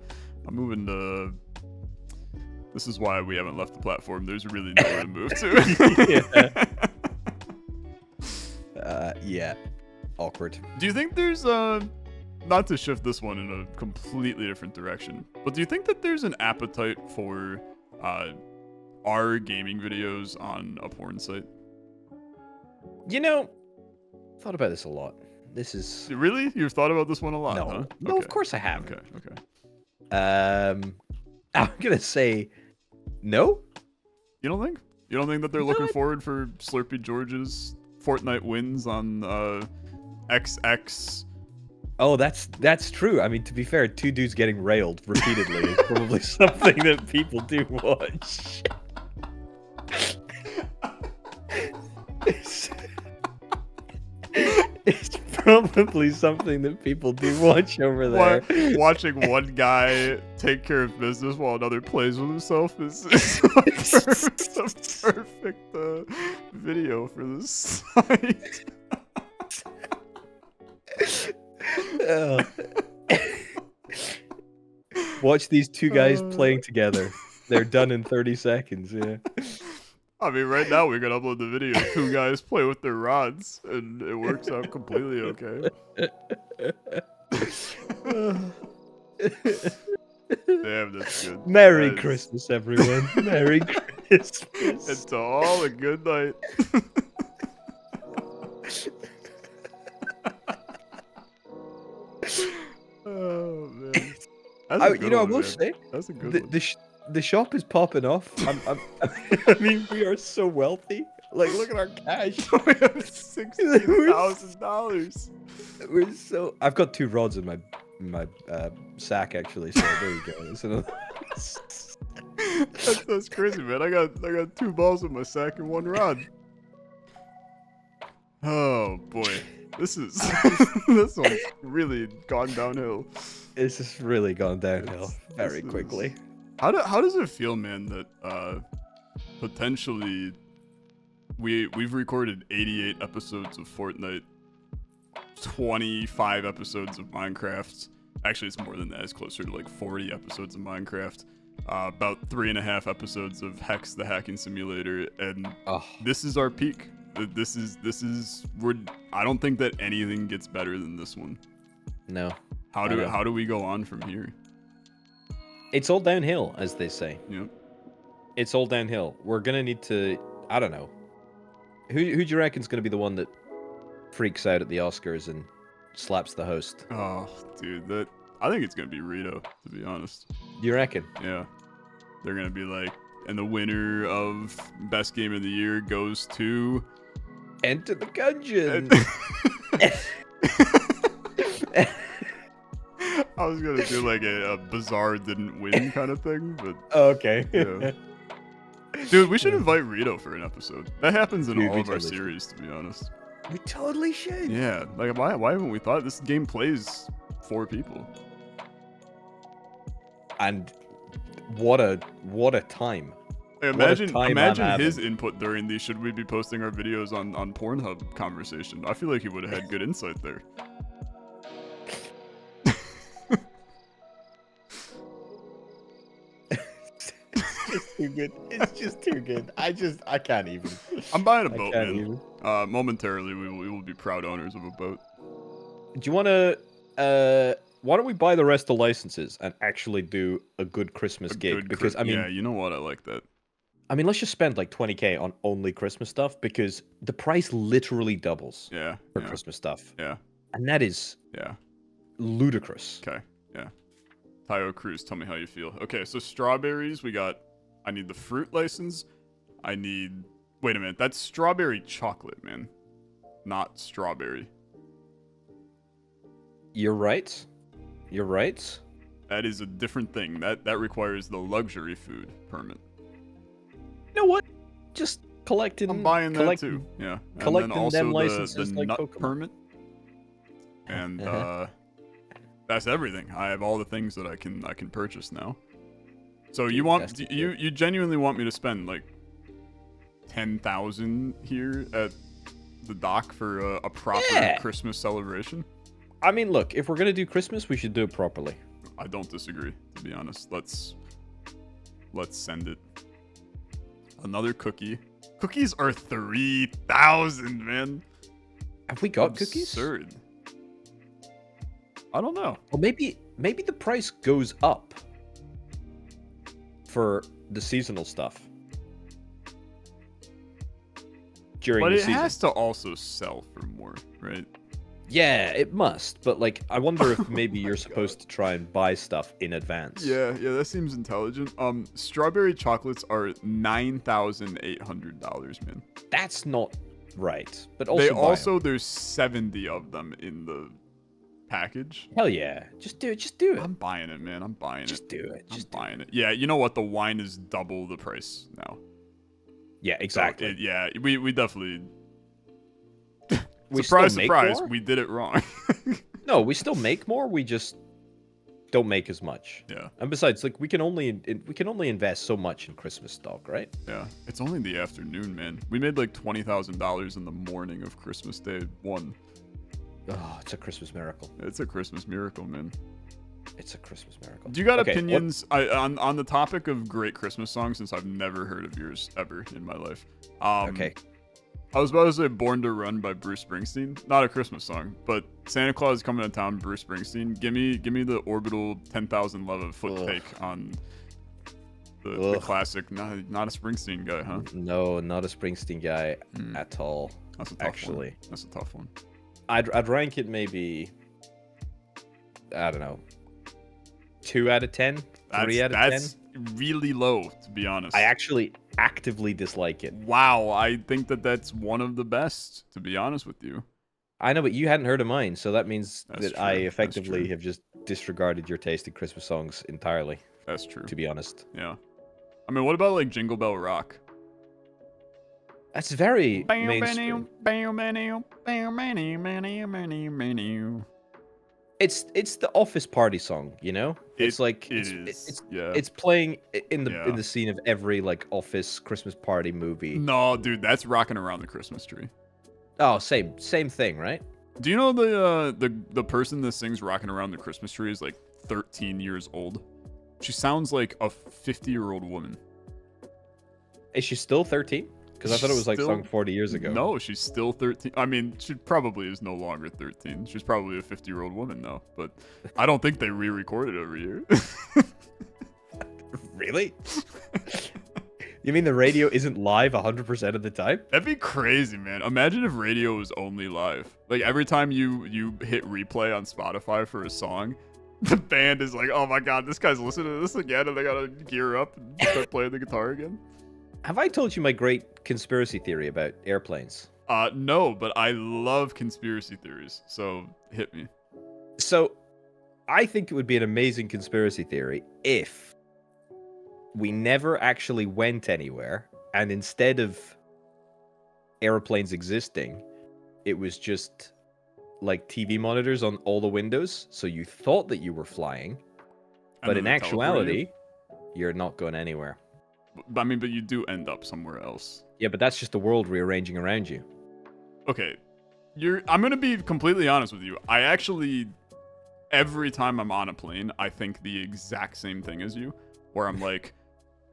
Speaker 1: This is why we haven't left the platform. There's really nowhere to move to.
Speaker 2: Yeah. Awkward.
Speaker 1: Do you think there's not to shift this one in a completely different direction, but do you think that there's an appetite for our gaming videos on a porn site?
Speaker 2: You know, thought about this a lot. This is
Speaker 1: really, you've thought about this one a lot?
Speaker 2: No,
Speaker 1: huh?
Speaker 2: no,
Speaker 1: Okay.
Speaker 2: of course I have.
Speaker 1: Okay.
Speaker 2: I'm gonna say no.
Speaker 1: You don't think? You don't think that they're looking forward for Slurpy George's Fortnite wins on XX?
Speaker 2: Oh, that's true. I mean, to be fair, two dudes getting railed repeatedly is probably something that people do watch. It's probably something that people do watch over there.
Speaker 1: Watching one guy take care of business while another plays with himself is the perfect video for this site.
Speaker 2: Watch these two guys playing together. They're done in 30 seconds, yeah.
Speaker 1: I mean, right now we're gonna upload the video. Two guys play with their rods, and it works out completely okay. Damn, that's good.
Speaker 2: Merry Christmas, everyone. Merry Christmas.
Speaker 1: And to all a good night. Oh man. That's a good
Speaker 2: I
Speaker 1: one,
Speaker 2: will
Speaker 1: man.
Speaker 2: say,
Speaker 1: That's a good one.
Speaker 2: the shop is popping off. I mean, we are so wealthy. Like, look at our cash.
Speaker 1: We have $16,000.
Speaker 2: We're so. I've got 2 rods in my sack actually. So there you go.
Speaker 1: That's crazy, man. I got 2 balls in my sack and 1 rod. Oh boy, this one's really gone downhill.
Speaker 2: It's just really gone downhill very quickly.
Speaker 1: How does it feel, man, that potentially we've recorded 88 episodes of Fortnite, 25 episodes of Minecraft. Actually, it's more than that. It's closer to like 40 episodes of Minecraft. About 3.5 episodes of Hex the Hacking Simulator, and this is our peak. This is I don't think that anything gets better than this one.
Speaker 2: No.
Speaker 1: How do we go on from here?
Speaker 2: It's all downhill, as they say.
Speaker 1: Yep.
Speaker 2: It's all downhill. We're gonna need to. I don't know. Who do you reckon's gonna be the one that freaks out at the Oscars and slaps the host?
Speaker 1: Oh, dude, I think it's gonna be Rito, to be honest.
Speaker 2: You reckon?
Speaker 1: Yeah. They're gonna be like, and the winner of Best Game of the Year goes to
Speaker 2: Enter the Gungeon.
Speaker 1: I was gonna do like a bizarre didn't win kind of thing, but
Speaker 2: okay.
Speaker 1: Yeah. Dude, we should invite Rito for an episode. That happens in all of our
Speaker 2: totally
Speaker 1: series, to be honest.
Speaker 2: We totally should.
Speaker 1: Yeah, like why haven't we thought this game plays 4 people?
Speaker 2: And what a time.
Speaker 1: Like, imagine his input during these. Should we be posting our videos on Pornhub conversation? I feel like he would have had good insight there.
Speaker 2: It's too good. It's just too good. I can't even.
Speaker 1: I'm buying a boat, man. Momentarily, we will be proud owners of a boat.
Speaker 2: Do you want to? Why don't we buy the rest of the licenses and actually do a good Christmas gig? Because I mean,
Speaker 1: yeah, you know what? I like that.
Speaker 2: I mean, let's just spend like 20K on only Christmas stuff because the price literally doubles.
Speaker 1: Yeah.
Speaker 2: For Christmas stuff.
Speaker 1: Yeah.
Speaker 2: And that is.
Speaker 1: Yeah.
Speaker 2: Ludicrous.
Speaker 1: Okay. Yeah. Tayo Cruz, tell me how you feel. Okay, so strawberries, we got. I need the fruit license. I need. Wait a minute, that's strawberry chocolate, man. Not strawberry.
Speaker 2: You're right. You're right.
Speaker 1: That is a different thing. That requires the luxury food permit.
Speaker 2: just collecting.
Speaker 1: I'm buying that too. Yeah. And
Speaker 2: collecting
Speaker 1: then also
Speaker 2: them
Speaker 1: the
Speaker 2: licenses like
Speaker 1: nut
Speaker 2: Pokemon.
Speaker 1: permit. And that's everything. I have all the things that I can purchase now. So
Speaker 2: Dude,
Speaker 1: you genuinely want me to spend like 10,000 here at the dock for a proper Christmas celebration?
Speaker 2: I mean, look, if we're gonna do Christmas, we should do it properly.
Speaker 1: I don't disagree, to be honest. Let's send it. Another cookie. Cookies are 3,000, man.
Speaker 2: Have we got cookies?
Speaker 1: Absurd. I don't know.
Speaker 2: Well, maybe the price goes up for the seasonal stuff during
Speaker 1: But
Speaker 2: the
Speaker 1: it
Speaker 2: season.
Speaker 1: has to also sell for more, right?
Speaker 2: Yeah, it must. But like, I wonder if maybe you're supposed to try and buy stuff in advance.
Speaker 1: Yeah, that seems intelligent. Strawberry chocolates are $9,800, man.
Speaker 2: That's not right. But also,
Speaker 1: there's 70 of them in the package.
Speaker 2: hell yeah, just do it. Just do it.
Speaker 1: I'm buying it, man. I'm buying it.
Speaker 2: Just do it.
Speaker 1: I'm buying it. Yeah, you know what? The wine is double the price now.
Speaker 2: Yeah, exactly.
Speaker 1: So we definitely.
Speaker 2: We
Speaker 1: surprise,
Speaker 2: still make
Speaker 1: surprise!
Speaker 2: more?
Speaker 1: We did it wrong.
Speaker 2: No, we still make more. We just don't make as much.
Speaker 1: Yeah.
Speaker 2: And besides, like we can only invest so much in Christmas stock, right?
Speaker 1: Yeah. It's only the afternoon, man. We made like $20,000 in the morning of Christmas Day 1.
Speaker 2: Oh, it's a Christmas miracle.
Speaker 1: It's a Christmas miracle, man.
Speaker 2: It's a Christmas miracle.
Speaker 1: Do you got opinions on the topic of great Christmas songs? Since I've never heard of yours ever in my life.
Speaker 2: Okay.
Speaker 1: I was about to say "Born to Run" by Bruce Springsteen. Not a Christmas song, but Santa Claus is Coming to Town, Bruce Springsteen. Give me the Orbital 10,000 Love a Foot take on the classic. Not a Springsteen guy, huh?
Speaker 2: No, not a Springsteen guy at all.
Speaker 1: That's a tough one.
Speaker 2: Actually,
Speaker 1: That's a tough one.
Speaker 2: I'd rank it maybe, I don't know, 2 out of 10, 3 out of 10.
Speaker 1: That's really low, to be honest.
Speaker 2: I actually actively dislike it.
Speaker 1: Wow, I think that's one of the best, to be honest with you.
Speaker 2: I know, but you hadn't heard of mine, so that means
Speaker 1: That's
Speaker 2: that
Speaker 1: true.
Speaker 2: I
Speaker 1: That's
Speaker 2: effectively
Speaker 1: true.
Speaker 2: have just disregarded your taste in Christmas songs entirely,
Speaker 1: That's true.
Speaker 2: to be honest.
Speaker 1: Yeah. I mean, what about like Jingle Bell Rock?
Speaker 2: That's very mainstream. It's the office party song, you know? It's like it's playing in the scene of every like office Christmas party movie.
Speaker 1: No, dude, that's Rocking Around the Christmas Tree.
Speaker 2: Oh, same thing, right?
Speaker 1: Do you know the person that sings Rocking Around the Christmas Tree is like 13 years old? She sounds like a 50-year-old woman.
Speaker 2: Is she still 13? Because I thought it was like sung 40 years ago.
Speaker 1: No, she's still 13. I mean, she probably is no longer 13. She's probably a 50-year-old woman now, but I don't think they re-recorded every year.
Speaker 2: Really? You mean the radio isn't live 100% of the time?
Speaker 1: That'd be crazy, man. Imagine if radio was only live. Like every time you hit replay on Spotify for a song, the band is like, "Oh my god, this guy's listening to this again," and they gotta gear up and start playing the guitar again.
Speaker 2: Have I told you my great conspiracy theory about airplanes?
Speaker 1: No, but I love conspiracy theories, so hit me.
Speaker 2: So, I think it would be an amazing conspiracy theory if we never actually went anywhere, and instead of airplanes existing, it was just like TV monitors on all the windows, so you thought that you were flying, but in actuality, you're not going anywhere.
Speaker 1: I mean, but you do end up somewhere else.
Speaker 2: Yeah, but that's just the world rearranging around you.
Speaker 1: Okay, I'm gonna be completely honest with you. I actually, every time I'm on a plane, I think the exact same thing as you, where I'm like,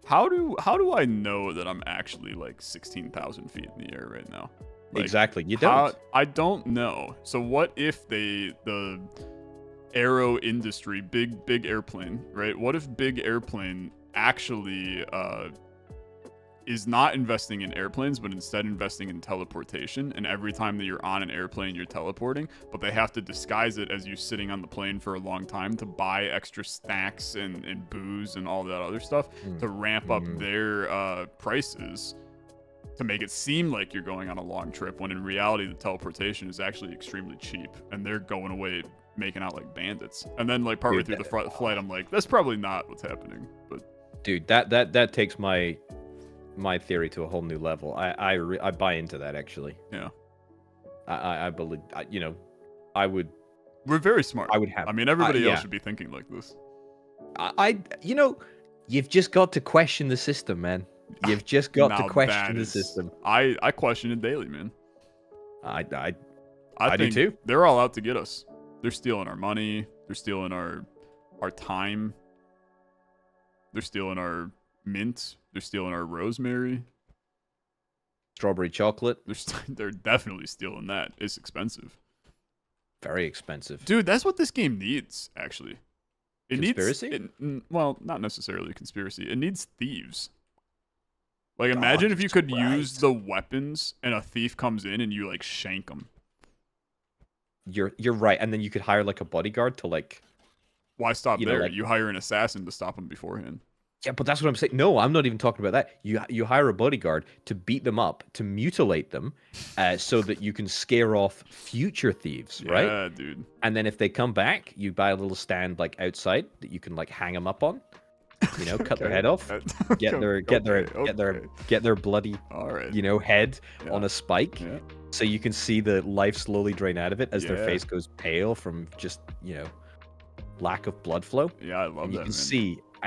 Speaker 1: how do I know that I'm actually like 16,000 feet in the air right now? Like,
Speaker 2: exactly, you don't.
Speaker 1: I don't know. So what if the aero industry, big airplane, right? What if big airplane actually is not investing in airplanes, but instead investing in teleportation, and every time that you're on an airplane, you're teleporting, but they have to disguise it as you sitting on the plane for a long time to buy extra snacks and booze and all that other stuff to ramp up their prices to make it seem like you're going on a long trip, when in reality the teleportation is actually extremely cheap and they're going away making out like bandits. And then like partway through the flight, I'm like, that's probably not what's happening. But
Speaker 2: dude, that takes my my theory to a whole new level. I buy into that actually.
Speaker 1: Yeah.
Speaker 2: I believe you know, I would.
Speaker 1: We're very smart.
Speaker 2: I would have.
Speaker 1: I mean, everybody else
Speaker 2: yeah.
Speaker 1: should be thinking like this.
Speaker 2: You know, you've just got to question the system, man. You've just got to question the system.
Speaker 1: I question it daily, man.
Speaker 2: I
Speaker 1: think
Speaker 2: do too.
Speaker 1: They're all out to get us. They're stealing our money. They're stealing our time. They're stealing our mint. They're stealing our rosemary.
Speaker 2: Strawberry chocolate.
Speaker 1: They're definitely stealing that. It's expensive.
Speaker 2: Very expensive.
Speaker 1: Dude, that's what this game needs, actually.
Speaker 2: Conspiracy?
Speaker 1: Well, not necessarily conspiracy. It needs thieves. Like, imagine if you could use the weapons and a thief comes in and you, like, shank them.
Speaker 2: You're right. And then you could hire, like, a bodyguard to, like...
Speaker 1: Why stop there?
Speaker 2: Like,
Speaker 1: you hire an assassin to stop them beforehand.
Speaker 2: Yeah, but that's what I'm saying. No, I'm not even talking about that. You hire a bodyguard to beat them up, to mutilate them, so that you can scare off future thieves, right?
Speaker 1: Yeah, dude.
Speaker 2: And then if they come back, you buy a little stand, like, outside that you can, like, hang them up on. You know, cut their head off, get their bloody, you know, head on a spike, so you can see the life slowly drain out of it as their face goes pale from just, you know, lack of blood flow.
Speaker 1: Yeah, I love that.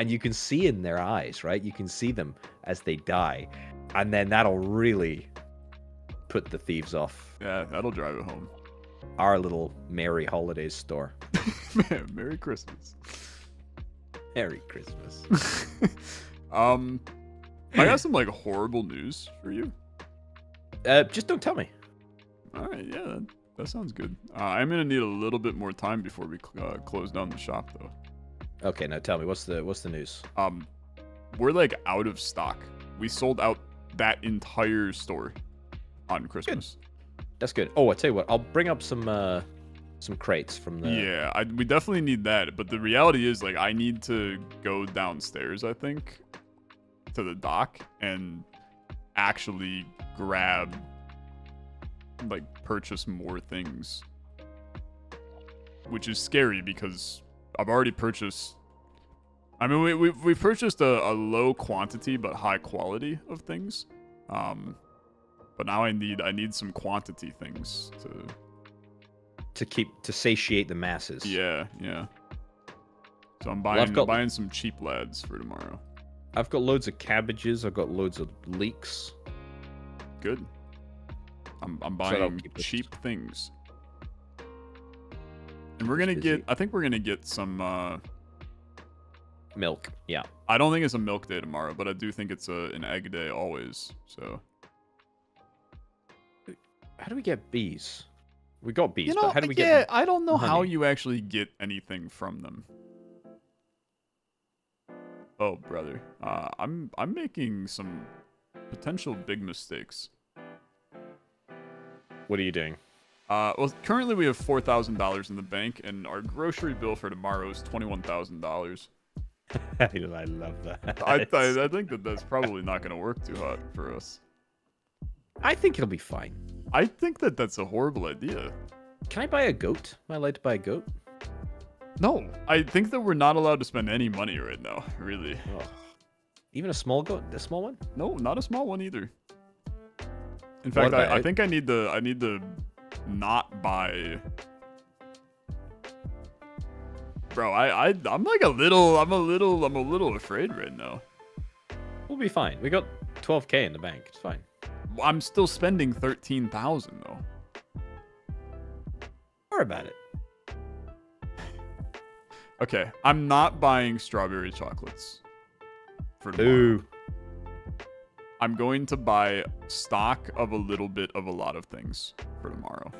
Speaker 2: You can see in their eyes, right? You can see them as they die, and then that'll really put the thieves off.
Speaker 1: Yeah, that'll drive it home.
Speaker 2: Our little Merry Holidays store.
Speaker 1: Man, Merry Christmas.
Speaker 2: Merry Christmas.
Speaker 1: I got some like horrible news for you.
Speaker 2: Just don't tell me.
Speaker 1: All right, yeah, that sounds good. I'm gonna need a little bit more time before we close down the shop, though.
Speaker 2: Okay, now tell me what's the news?
Speaker 1: We're like out of stock. We sold out that entire store on Christmas.
Speaker 2: Good. That's good. Oh, I tell you what, I'll bring up some crates from the...
Speaker 1: Yeah, we definitely need that. But the reality is, like, I need to go downstairs, I think, to the dock and actually grab, like, purchase more things. Which is scary because I've already purchased... I mean, we purchased a low quantity but high quality of things. But now I need some quantity things
Speaker 2: to satiate the masses.
Speaker 1: Yeah. So I'm buying some cheap lads for tomorrow.
Speaker 2: I've got loads of cabbages. I've got loads of leeks.
Speaker 1: Good. I'm buying cheap things. And we're gonna get. I think we're gonna get some
Speaker 2: milk. Yeah.
Speaker 1: I don't think it's a milk day tomorrow, but I do think it's an egg day always. So.
Speaker 2: How do we get bees? We got bees,
Speaker 1: you know,
Speaker 2: but how do we get
Speaker 1: I don't know
Speaker 2: honey?
Speaker 1: how you actually get anything from them. Oh, brother. I'm making some potential big mistakes.
Speaker 2: What are you doing?
Speaker 1: Well, currently we have $4,000 in the bank, and our grocery bill for tomorrow is $21,000.
Speaker 2: I love that.
Speaker 1: I think that's probably not going to work too hot for us.
Speaker 2: I think it'll be fine.
Speaker 1: I think that's a horrible idea.
Speaker 2: Can I buy a goat? Am I allowed to buy a goat?
Speaker 1: No. I think that we're not allowed to spend any money right now, really.
Speaker 2: Oh. Even a small goat? The small one?
Speaker 1: No, not a small one either. In fact, I think I need to not buy... Bro, I'm like a little afraid right now.
Speaker 2: We'll be fine. We got 12K in the bank. It's fine.
Speaker 1: I'm still spending 13,000 though.
Speaker 2: Worry about it.
Speaker 1: Okay, I'm not buying strawberry chocolates for tomorrow.
Speaker 2: Ooh.
Speaker 1: I'm going to buy stock of a little bit of a lot of things for tomorrow.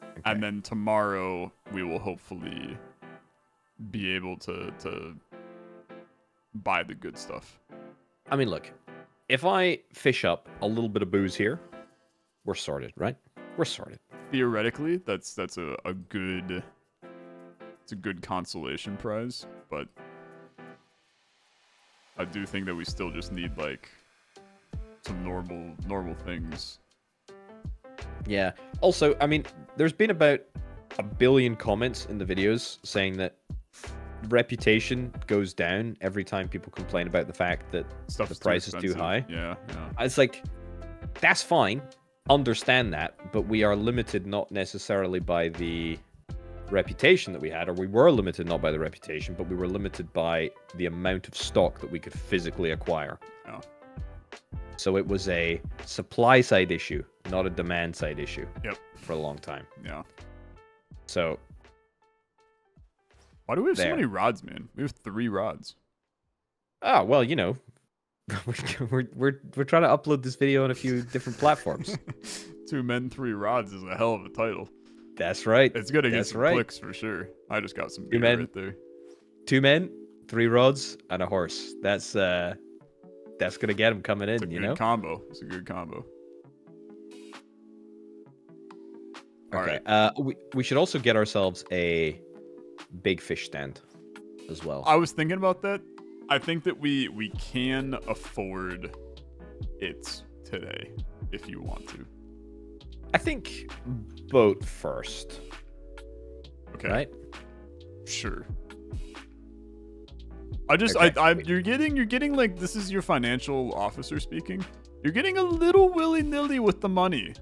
Speaker 1: Okay. And then tomorrow we will hopefully be able to buy the good stuff.
Speaker 2: I mean, look, if I fish up a little bit of booze here, we're sorted, right? We're sorted.
Speaker 1: Theoretically, that's a good consolation prize, but I do think that we still just need like some normal things.
Speaker 2: Yeah. Also, I mean, there's been about 1 billion comments in the videos saying that reputation goes down every time people complain about the fact that
Speaker 1: Stuff
Speaker 2: the price is too high.
Speaker 1: Yeah.
Speaker 2: It's like, that's fine. Understand that, but we are limited not necessarily by the reputation that we had, or we were limited not by the reputation, but we were limited by the amount of stock that we could physically acquire.
Speaker 1: Yeah.
Speaker 2: So it was a supply side issue, not a demand side issue.
Speaker 1: Yep.
Speaker 2: For a long time.
Speaker 1: Yeah.
Speaker 2: So
Speaker 1: why do we have
Speaker 2: there.
Speaker 1: so many rods, man? We have 3 rods.
Speaker 2: Oh, well, you know, we're trying to upload this video on a few different platforms.
Speaker 1: 2 men, 3 rods is a hell of a title.
Speaker 2: That's right.
Speaker 1: It's gonna get
Speaker 2: That's
Speaker 1: some
Speaker 2: right.
Speaker 1: clicks for sure. I just got some
Speaker 2: 2
Speaker 1: beer
Speaker 2: men,
Speaker 1: right there.
Speaker 2: 2 men, 3 rods, and a horse. That's gonna get him coming in.
Speaker 1: It's a
Speaker 2: you
Speaker 1: good
Speaker 2: know.
Speaker 1: combo. It's a good combo.
Speaker 2: Okay.
Speaker 1: All
Speaker 2: right. We should also get ourselves a big fish stand as well.
Speaker 1: I was thinking about that. I think that we can afford it today if you want to.
Speaker 2: I think boat first.
Speaker 1: Okay.
Speaker 2: Right?
Speaker 1: Sure. I just
Speaker 2: Okay.
Speaker 1: you're getting like, this is your financial officer speaking. You're getting a little willy-nilly with the money.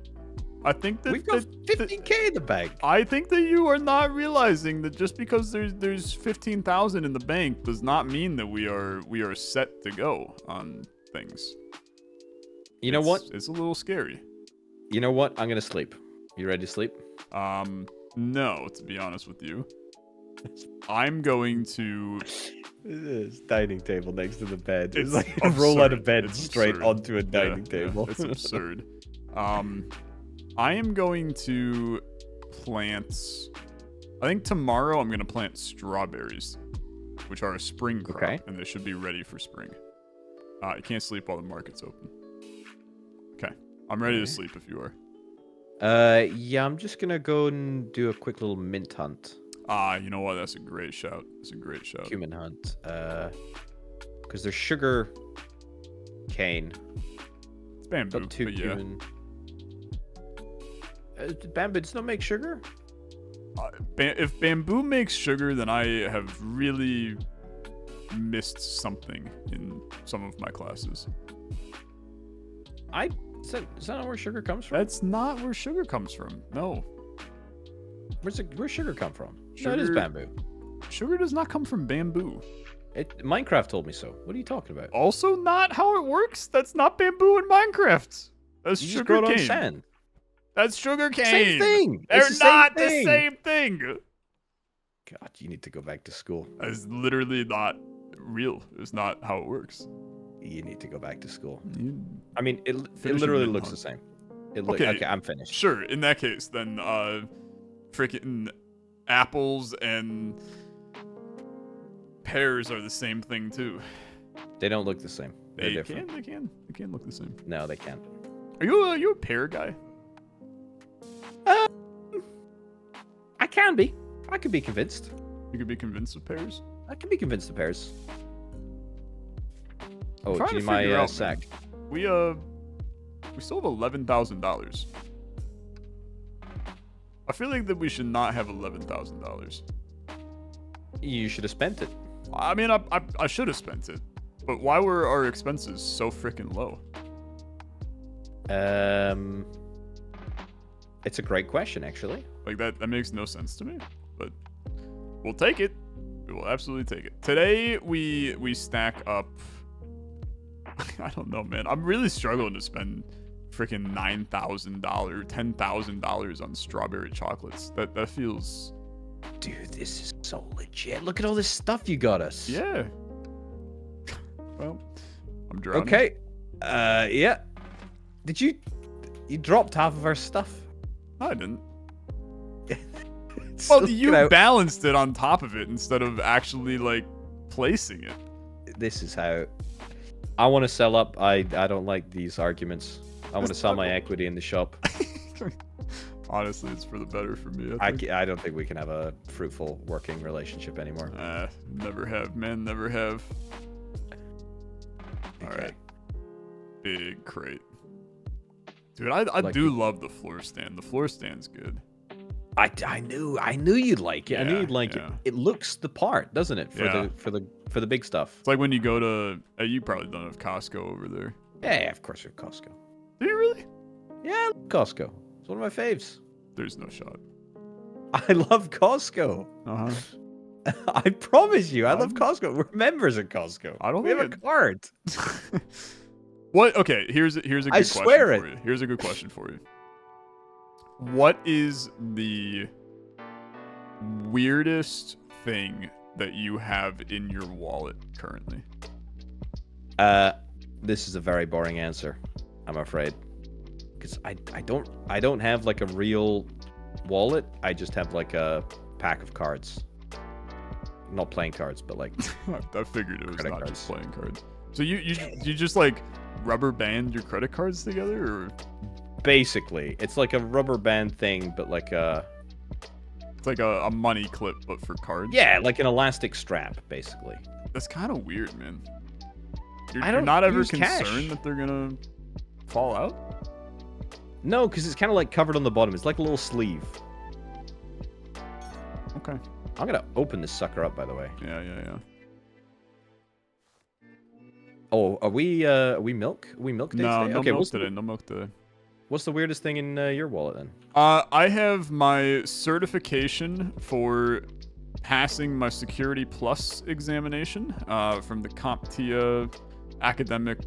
Speaker 1: I think that
Speaker 2: We've got 15K in the bank.
Speaker 1: I think that you are not realizing that just because there's 15,000 in the bank does not mean that we are set to go on things.
Speaker 2: You know what?
Speaker 1: It's a little scary.
Speaker 2: You know what? I'm gonna sleep. You ready to sleep?
Speaker 1: No, to be honest with you. I'm going to
Speaker 2: This dining table next to the bed. It's
Speaker 1: It's
Speaker 2: like a roll out of
Speaker 1: absurd.
Speaker 2: bed
Speaker 1: It's
Speaker 2: straight
Speaker 1: absurd.
Speaker 2: onto a dining table.
Speaker 1: It's absurd. I am going to plant. I think tomorrow I'm going to plant strawberries, which are a spring crop,
Speaker 2: Okay.
Speaker 1: and they should be ready for spring. You can't sleep while the market's open. Okay, I'm ready to sleep if you are.
Speaker 2: Yeah, I'm just gonna go and do a quick little mint hunt.
Speaker 1: You know what? That's a great shout. That's a great shout.
Speaker 2: Cumin hunt. Because there's sugar cane.
Speaker 1: It's bamboo,
Speaker 2: Got 2
Speaker 1: but yeah.
Speaker 2: cumin. Bamboo does not make sugar?
Speaker 1: If bamboo makes sugar, then I have really missed something in some of my classes.
Speaker 2: Is that not where sugar comes from?
Speaker 1: That's not where sugar comes from. No.
Speaker 2: Where's sugar come from? No, it is
Speaker 1: Sugar-
Speaker 2: bamboo.
Speaker 1: Sugar does not come from bamboo.
Speaker 2: Minecraft told me so. What are you talking about?
Speaker 1: Also not how it works. That's not bamboo in Minecraft. That's
Speaker 2: You just
Speaker 1: sugar
Speaker 2: grow it on
Speaker 1: cane.
Speaker 2: sand.
Speaker 1: That's sugar cane.
Speaker 2: Same thing.
Speaker 1: They're
Speaker 2: It's the
Speaker 1: not
Speaker 2: same thing.
Speaker 1: the same thing.
Speaker 2: God, you need to go back to school.
Speaker 1: That's literally not real. It's not how it works.
Speaker 2: You need to go back to school.
Speaker 1: You-
Speaker 2: I mean, it
Speaker 1: Finish
Speaker 2: literally
Speaker 1: your
Speaker 2: looks
Speaker 1: mint
Speaker 2: the
Speaker 1: hunt.
Speaker 2: same.
Speaker 1: Okay.
Speaker 2: Okay, I'm finished.
Speaker 1: Sure. In that case, then freaking apples and pears are the same thing too.
Speaker 2: They don't look the same. They're
Speaker 1: They
Speaker 2: different.
Speaker 1: they can look the same.
Speaker 2: No, they can't.
Speaker 1: Are you a pear guy?
Speaker 2: I can be. I could be convinced.
Speaker 1: You could be convinced of pears.
Speaker 2: I can be convinced of pears. Oh,
Speaker 1: trying
Speaker 2: do
Speaker 1: to
Speaker 2: you need my
Speaker 1: figure out,
Speaker 2: sack?
Speaker 1: We still have $11,000. I feel like that we should not have $11,000.
Speaker 2: You should have spent it.
Speaker 1: I mean, I should have spent it, but why were our expenses so freaking low?
Speaker 2: It's a great question, actually.
Speaker 1: Like that makes no sense to me, but we'll take it. We will absolutely take it. Today we stack up. I don't know, man. I'm really struggling to spend freaking $9,000, $10,000 on strawberry chocolates. That feels.
Speaker 2: Dude, this is so legit. Look at all this stuff you got us.
Speaker 1: Yeah. Well, I'm drowning.
Speaker 2: Okay. Yeah. Did you dropped half of our stuff?
Speaker 1: No, I didn't.
Speaker 2: So,
Speaker 1: Well, you balanced it on top of it instead of actually like placing it.
Speaker 2: This is how I want to sell up. I don't like these arguments. I want to sell my equity in the shop.
Speaker 1: Honestly, it's for the better for me. I think.
Speaker 2: I don't think we can have a fruitful working relationship anymore.
Speaker 1: Never have, man. Never have. All
Speaker 2: Okay.
Speaker 1: right. Big crate. Dude, I
Speaker 2: Like
Speaker 1: do love the floor stand. The floor stand's good.
Speaker 2: I knew you'd like it. I knew you'd like it. It looks the part, doesn't it? For the big stuff.
Speaker 1: It's like when you go to you probably don't have Costco over there.
Speaker 2: Yeah, of course we have Costco.
Speaker 1: Do you really?
Speaker 2: Yeah, I love Costco. It's one of my faves.
Speaker 1: There's no shot.
Speaker 2: I love Costco. I promise you, I love Costco. We're members of Costco.
Speaker 1: I don't
Speaker 2: we have a card.
Speaker 1: What? Okay, here's a good question for you. Here's a good question for you. What is the weirdest thing that you have in your wallet currently?
Speaker 2: This is a very boring answer, I'm afraid. Because I don't have like a real wallet. I just have like a pack of cards. Not playing cards, but like
Speaker 1: I figured it was not just playing cards. So you just like rubber band your credit cards together, or
Speaker 2: basically it's like a rubber band thing, but like
Speaker 1: it's like a money clip but for cards.
Speaker 2: Yeah, like an elastic strap, basically.
Speaker 1: That's kind of weird, man. You're not ever concerned that they're gonna fall out?
Speaker 2: No, because it's kind of like covered on the bottom. It's like a little sleeve.
Speaker 1: Okay.
Speaker 2: I'm gonna open this sucker up, by the way.
Speaker 1: Yeah.
Speaker 2: Oh, are we milk? Are we milk day
Speaker 1: no,
Speaker 2: today?
Speaker 1: No,
Speaker 2: okay,
Speaker 1: milk today. No milk today.
Speaker 2: What's the weirdest thing in your wallet then?
Speaker 1: I have my certification for passing my Security Plus examination from the CompTIA Academic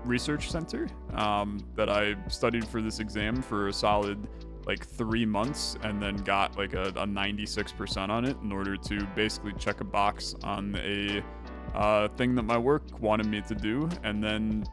Speaker 1: Research Center that I studied for this exam for a solid like 3 months and then got like a 96% on it in order to basically check a box on a thing that my work wanted me to do. And then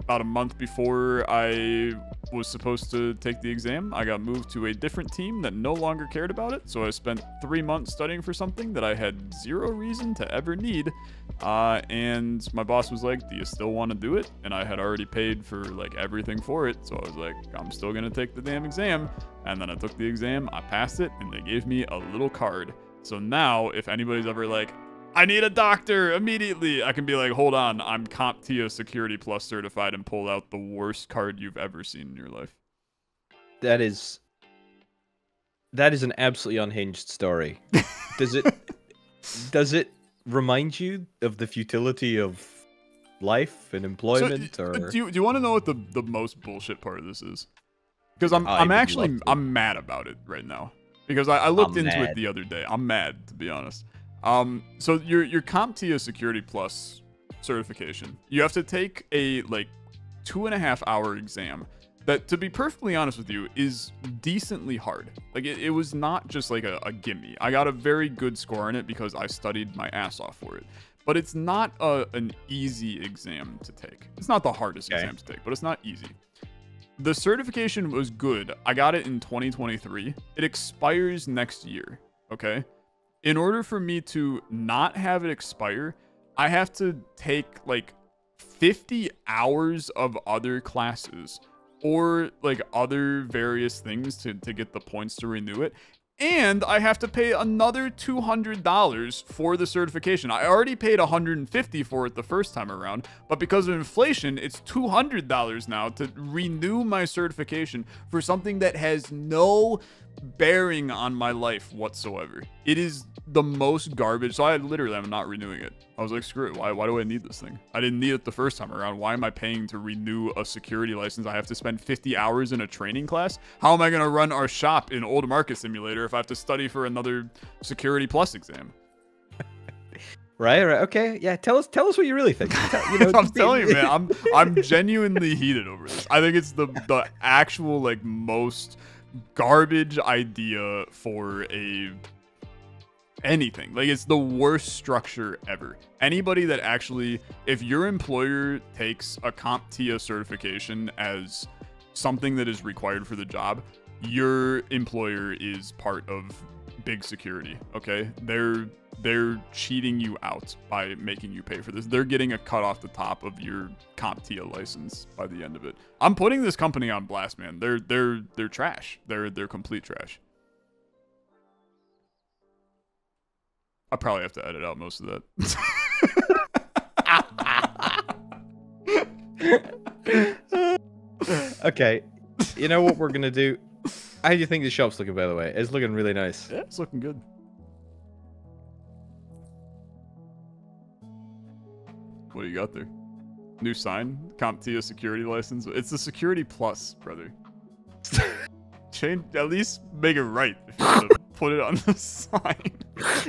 Speaker 1: about a month before I was supposed to take the exam, I got moved to a different team that no longer cared about it. So I spent 3 months studying for something that I had zero reason to ever need. And my boss was like, do you still want to do it? And I had already paid for like everything for it. So I was like, I'm still going to take the damn exam. And then I took the exam, I passed it, and they gave me a little card. So now if anybody's ever like, I need a doctor immediately, I can be like, hold on, I'm CompTIA Security Plus certified, and pull out the worst card you've ever seen in your life.
Speaker 2: That is an absolutely unhinged story. Does it remind you of the futility of life and employment?
Speaker 1: So,
Speaker 2: or
Speaker 1: do you want to know what the most bullshit part of this is? Because I'm mad about it right now. Because I looked into it the other day. I'm mad, to be honest. So your CompTIA Security Plus certification, you have to take a like 2.5 hour exam that, to be perfectly honest with you, is decently hard. Like it was not just like a gimme. I got a very good score on it because I studied my ass off for it. But it's not an easy exam to take. It's not the hardest exam to take, but it's not easy. The certification was good. I got it in 2023. It expires next year, okay? In order for me to not have it expire, I have to take like 50 hours of other classes or like other various things to get the points to renew it. And I have to pay another $200 for the certification. I already paid $150 for it the first time around, but because of inflation, it's $200 now to renew my certification for something that has no bearing on my life whatsoever. It is the most garbage. So I literally am not renewing it. I was like, screw it. Why do I need this thing? I didn't need it the first time around. Why am I paying to renew a security license? I have to spend 50 hours in a training class. How am I going to run our shop in Old Market Simulator if I have to study for another Security Plus exam?
Speaker 2: Right. Okay. Yeah. Tell us what you really think.
Speaker 1: I'm telling you, man, I'm genuinely heated over this. I think it's the actual like most garbage idea for anything. Like, it's the worst structure ever. Anybody that actually, if your employer takes a CompTIA certification as something that is required for the job, your employer is part of big security, okay? They're cheating you out by making you pay for this. They're getting a cut off the top of your CompTIA license by the end of it. I'm putting this company on blast, man. They're trash. They're complete trash. I probably have to edit out most of that.
Speaker 2: Okay. You know what we're gonna do? how do you think the shop's looking, by the way? It's looking really nice.
Speaker 1: Yeah, it's looking good. What do you got there? New sign? CompTIA security license? It's the Security Plus, brother. Change, at least make it right if you're gonna put it on the sign.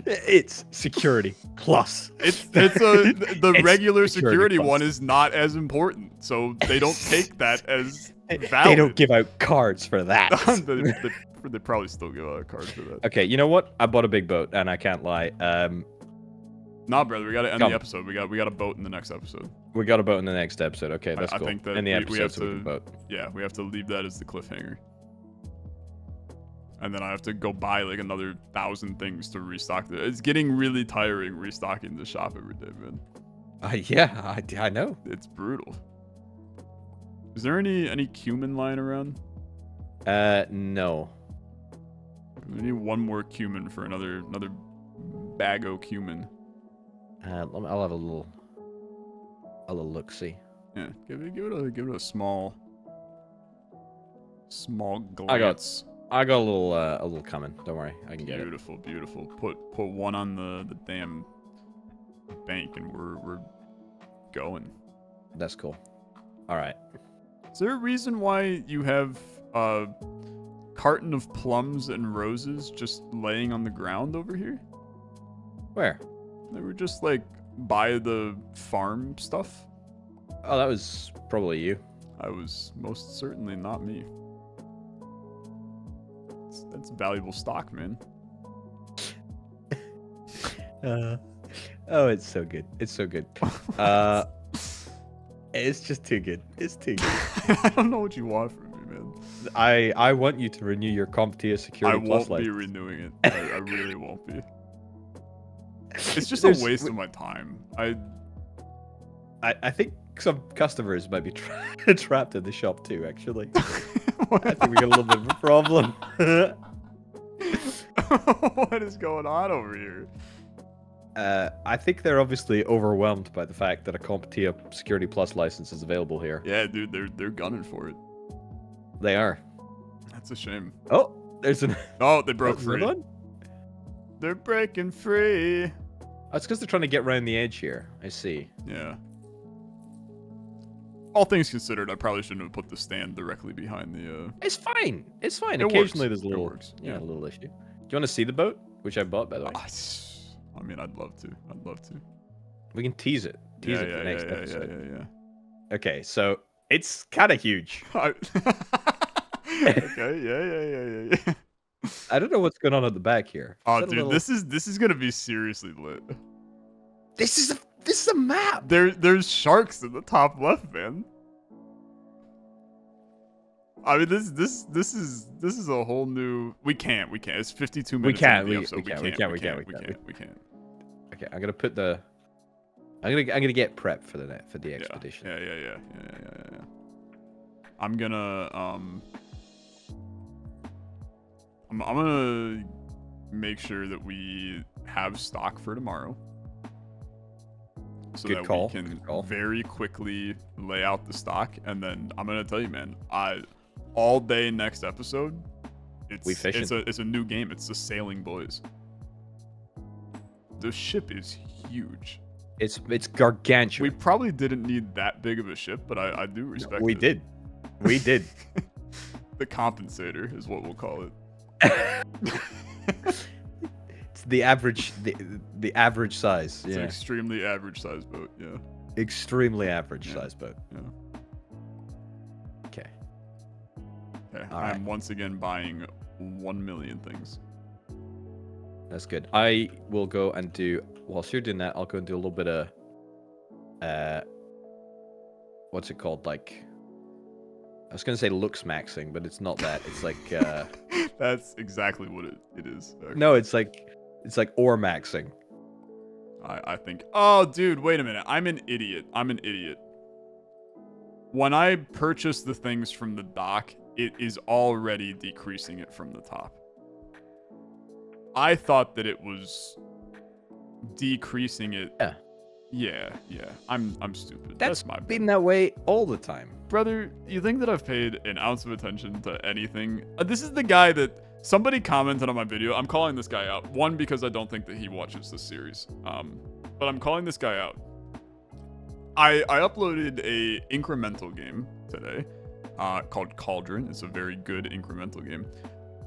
Speaker 2: It's Security Plus.
Speaker 1: The regular security
Speaker 2: Plus.
Speaker 1: one is not as important, so they don't take that as valid.
Speaker 2: They don't give out cards for that.
Speaker 1: They probably still give out a card for that.
Speaker 2: Okay, you know what? I bought a big boat, and I can't lie.
Speaker 1: Nah, brother, we gotta end the episode. We got a boat in the next episode.
Speaker 2: We got a boat in the next episode. Okay, that's cool.
Speaker 1: I think that
Speaker 2: in the
Speaker 1: we
Speaker 2: episode,
Speaker 1: have
Speaker 2: so we
Speaker 1: to.
Speaker 2: can boat.
Speaker 1: Yeah, we have to leave that as the cliffhanger. And then I have to go buy like another 1,000 things to restock. It's getting really tiring restocking the shop every day, man.
Speaker 2: Yeah, I know.
Speaker 1: It's brutal. Is there any cumin lying around?
Speaker 2: No.
Speaker 1: We need one more cumin for another bag of cumin.
Speaker 2: I'll have a little look. See.
Speaker 1: Yeah, give it a small glance.
Speaker 2: I got a little coming. Don't worry, I can get it.
Speaker 1: Beautiful, beautiful. Put one on the damn bank, and we're going.
Speaker 2: That's cool. All right.
Speaker 1: Is there a reason why you have a carton of plums and roses just laying on the ground over here?
Speaker 2: Where?
Speaker 1: They were just like by the farm stuff.
Speaker 2: Oh, that was probably you.
Speaker 1: I was most certainly not me. That's valuable stock, man.
Speaker 2: Oh, it's so good. It's so good. It's just too good. It's too good.
Speaker 1: I don't know what you want from me, man.
Speaker 2: I want you to renew your CompTIA Security Plus
Speaker 1: I won't be renewing it. I really won't be. It's just a waste of my time.
Speaker 2: I think some customers might be trapped in the shop too, actually. I think we got a little bit of a problem.
Speaker 1: What is going on over here?
Speaker 2: I think they're obviously overwhelmed by the fact that a CompTIA Security Plus license is available here.
Speaker 1: Yeah, dude, they're gunning for it.
Speaker 2: They are.
Speaker 1: That's a shame.
Speaker 2: Oh, there's an.
Speaker 1: Oh, they broke free. They're breaking free.
Speaker 2: That's because they're trying to get around the edge here. I see.
Speaker 1: Yeah. All things considered, I probably shouldn't have put the stand directly behind the.
Speaker 2: It's fine. It's fine.
Speaker 1: It
Speaker 2: Occasionally
Speaker 1: works.
Speaker 2: there's a little. Yeah, a little issue. Do you want to see the boat, which I bought, by the way?
Speaker 1: I mean, I'd love to. I'd love to.
Speaker 2: We can tease it. Tease it for the next episode.
Speaker 1: Yeah.
Speaker 2: Okay, so it's kind of huge.
Speaker 1: Okay. Yeah.
Speaker 2: I don't know what's going on at the back here.
Speaker 1: Oh, dude, this is gonna be seriously lit.
Speaker 2: This is a map.
Speaker 1: There's sharks in the top left, man. I mean, this is a whole new. We can't. It's 52 minutes. We can't.
Speaker 2: Okay, I'm gonna put the. I'm gonna get prep for the expedition.
Speaker 1: Yeah. I'm gonna I'm gonna make sure that we have stock for tomorrow. So
Speaker 2: we
Speaker 1: can very quickly lay out the stock, and then I'm gonna tell you, man, all day next episode, it's a new game. It's the Sailing Boys. The ship is huge.
Speaker 2: It's gargantuan.
Speaker 1: We probably didn't need that big of a ship, but I do respect it.
Speaker 2: We did.
Speaker 1: The compensator is what we'll call it.
Speaker 2: It's the average size.
Speaker 1: It's an extremely average size boat. Yeah.
Speaker 2: Extremely average size boat.
Speaker 1: Yeah.
Speaker 2: Okay.
Speaker 1: I'm once again buying 1 million things.
Speaker 2: That's good. I will go and do. Whilst you're doing that, I'll go and do a little bit of. What's it called? Like. I was gonna say looks maxing, but it's not that. It's like.
Speaker 1: That's exactly what it is. Okay.
Speaker 2: No, it's like ore maxing.
Speaker 1: I think. Oh, dude, wait a minute. I'm an idiot. When I purchase the things from the dock, it is already decreasing it from the top. I thought that it was decreasing it. Yeah. I'm stupid.
Speaker 2: That's
Speaker 1: my bad.
Speaker 2: been that way all the time.
Speaker 1: Brother, you think that I've paid an ounce of attention to anything? This is the guy that somebody commented on my video. I'm calling this guy out. One, because I don't think that he watches this series. But I'm calling this guy out. I uploaded a incremental game today called Chlorine. It's a very good incremental game.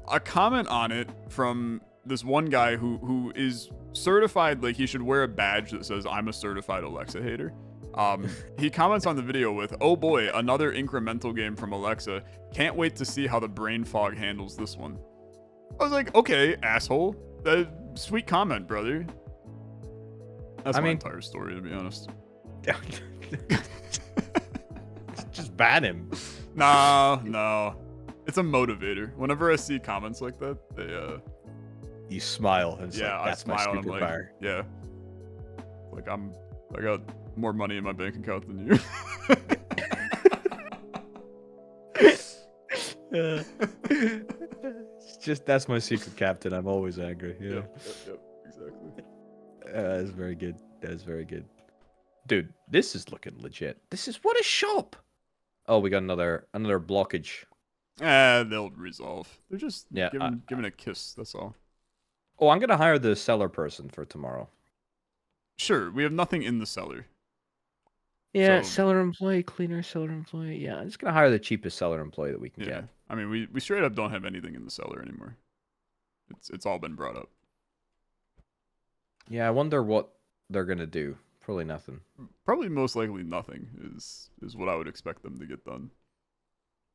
Speaker 1: A comment on it from this one guy who is certified, like he should wear a badge that says I'm a certified Olexa hater. He comments on the video with, "Oh boy, another incremental game from Olexa. Can't wait to see how the brain fog handles this one." I was like, okay, asshole. Sweet comment, brother. That's my entire story, to be honest.
Speaker 2: Just ban him.
Speaker 1: No. It's a motivator. Whenever I see comments like that, they
Speaker 2: you smile and say,
Speaker 1: yeah,
Speaker 2: that's
Speaker 1: I smile
Speaker 2: my
Speaker 1: and I'm like,
Speaker 2: superpower.
Speaker 1: yeah. Like I got more money in my bank account than you.
Speaker 2: It's just that's my secret captain. I'm always angry. Yeah.
Speaker 1: Yep, exactly.
Speaker 2: That's very good. That's very good. Dude, this is looking legit. What a shop. Oh, we got another blockage.
Speaker 1: They'll resolve. They're just giving a kiss, that's all.
Speaker 2: Oh, I'm gonna hire the cellar person for tomorrow.
Speaker 1: Sure, we have nothing in the cellar.
Speaker 2: Yeah, cellar employee, cleaner, cellar employee. Yeah, I'm just gonna hire the cheapest cellar employee that we can get.
Speaker 1: I mean, we straight up don't have anything in the cellar anymore. It's all been brought up.
Speaker 2: Yeah, I wonder what they're gonna do. Probably nothing.
Speaker 1: Probably most likely nothing is what I would expect them to get done.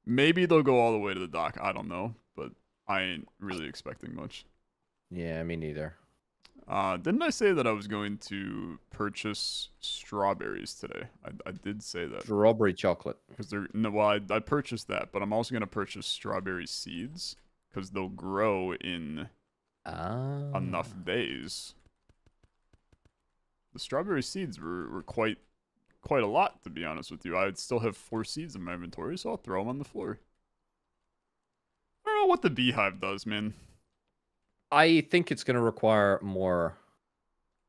Speaker 1: Maybe they'll go all the way to the dock. I don't know, but I ain't really expecting much.
Speaker 2: Yeah, me neither.
Speaker 1: Didn't I say that I was going to purchase strawberries today? I did say that.
Speaker 2: Strawberry chocolate.
Speaker 1: Because I purchased that, but I'm also going to purchase strawberry seeds because they'll grow in enough days. The strawberry seeds were quite a lot, to be honest with you. I'd still have 4 seeds in my inventory, so I'll throw them on the floor. I don't know what the beehive does, man.
Speaker 2: I think it's going to require more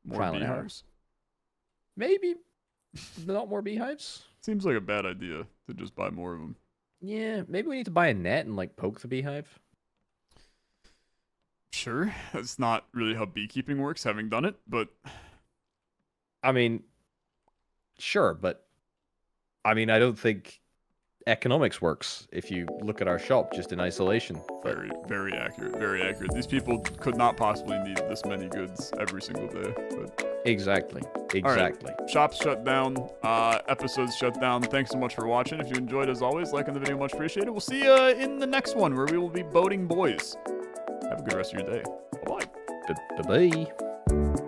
Speaker 1: beehives.
Speaker 2: Maybe not more beehives.
Speaker 1: Seems like a bad idea to just buy more of them.
Speaker 2: Yeah, maybe we need to buy a net and like poke the beehive.
Speaker 1: Sure, that's not really how beekeeping works, having done it, but
Speaker 2: I mean, sure, but I mean, I don't think economics works if you look at our shop just in isolation.
Speaker 1: Very, very accurate. Very accurate. These people could not possibly need this many goods every single day. But...
Speaker 2: Exactly.
Speaker 1: Right. Shops shut down. Episodes shut down. Thanks so much for watching. If you enjoyed, as always, liking the video, much appreciated. We'll see you in the next one where we will be boating boys. Have a good rest of your day. Bye-bye.
Speaker 2: Bye-bye.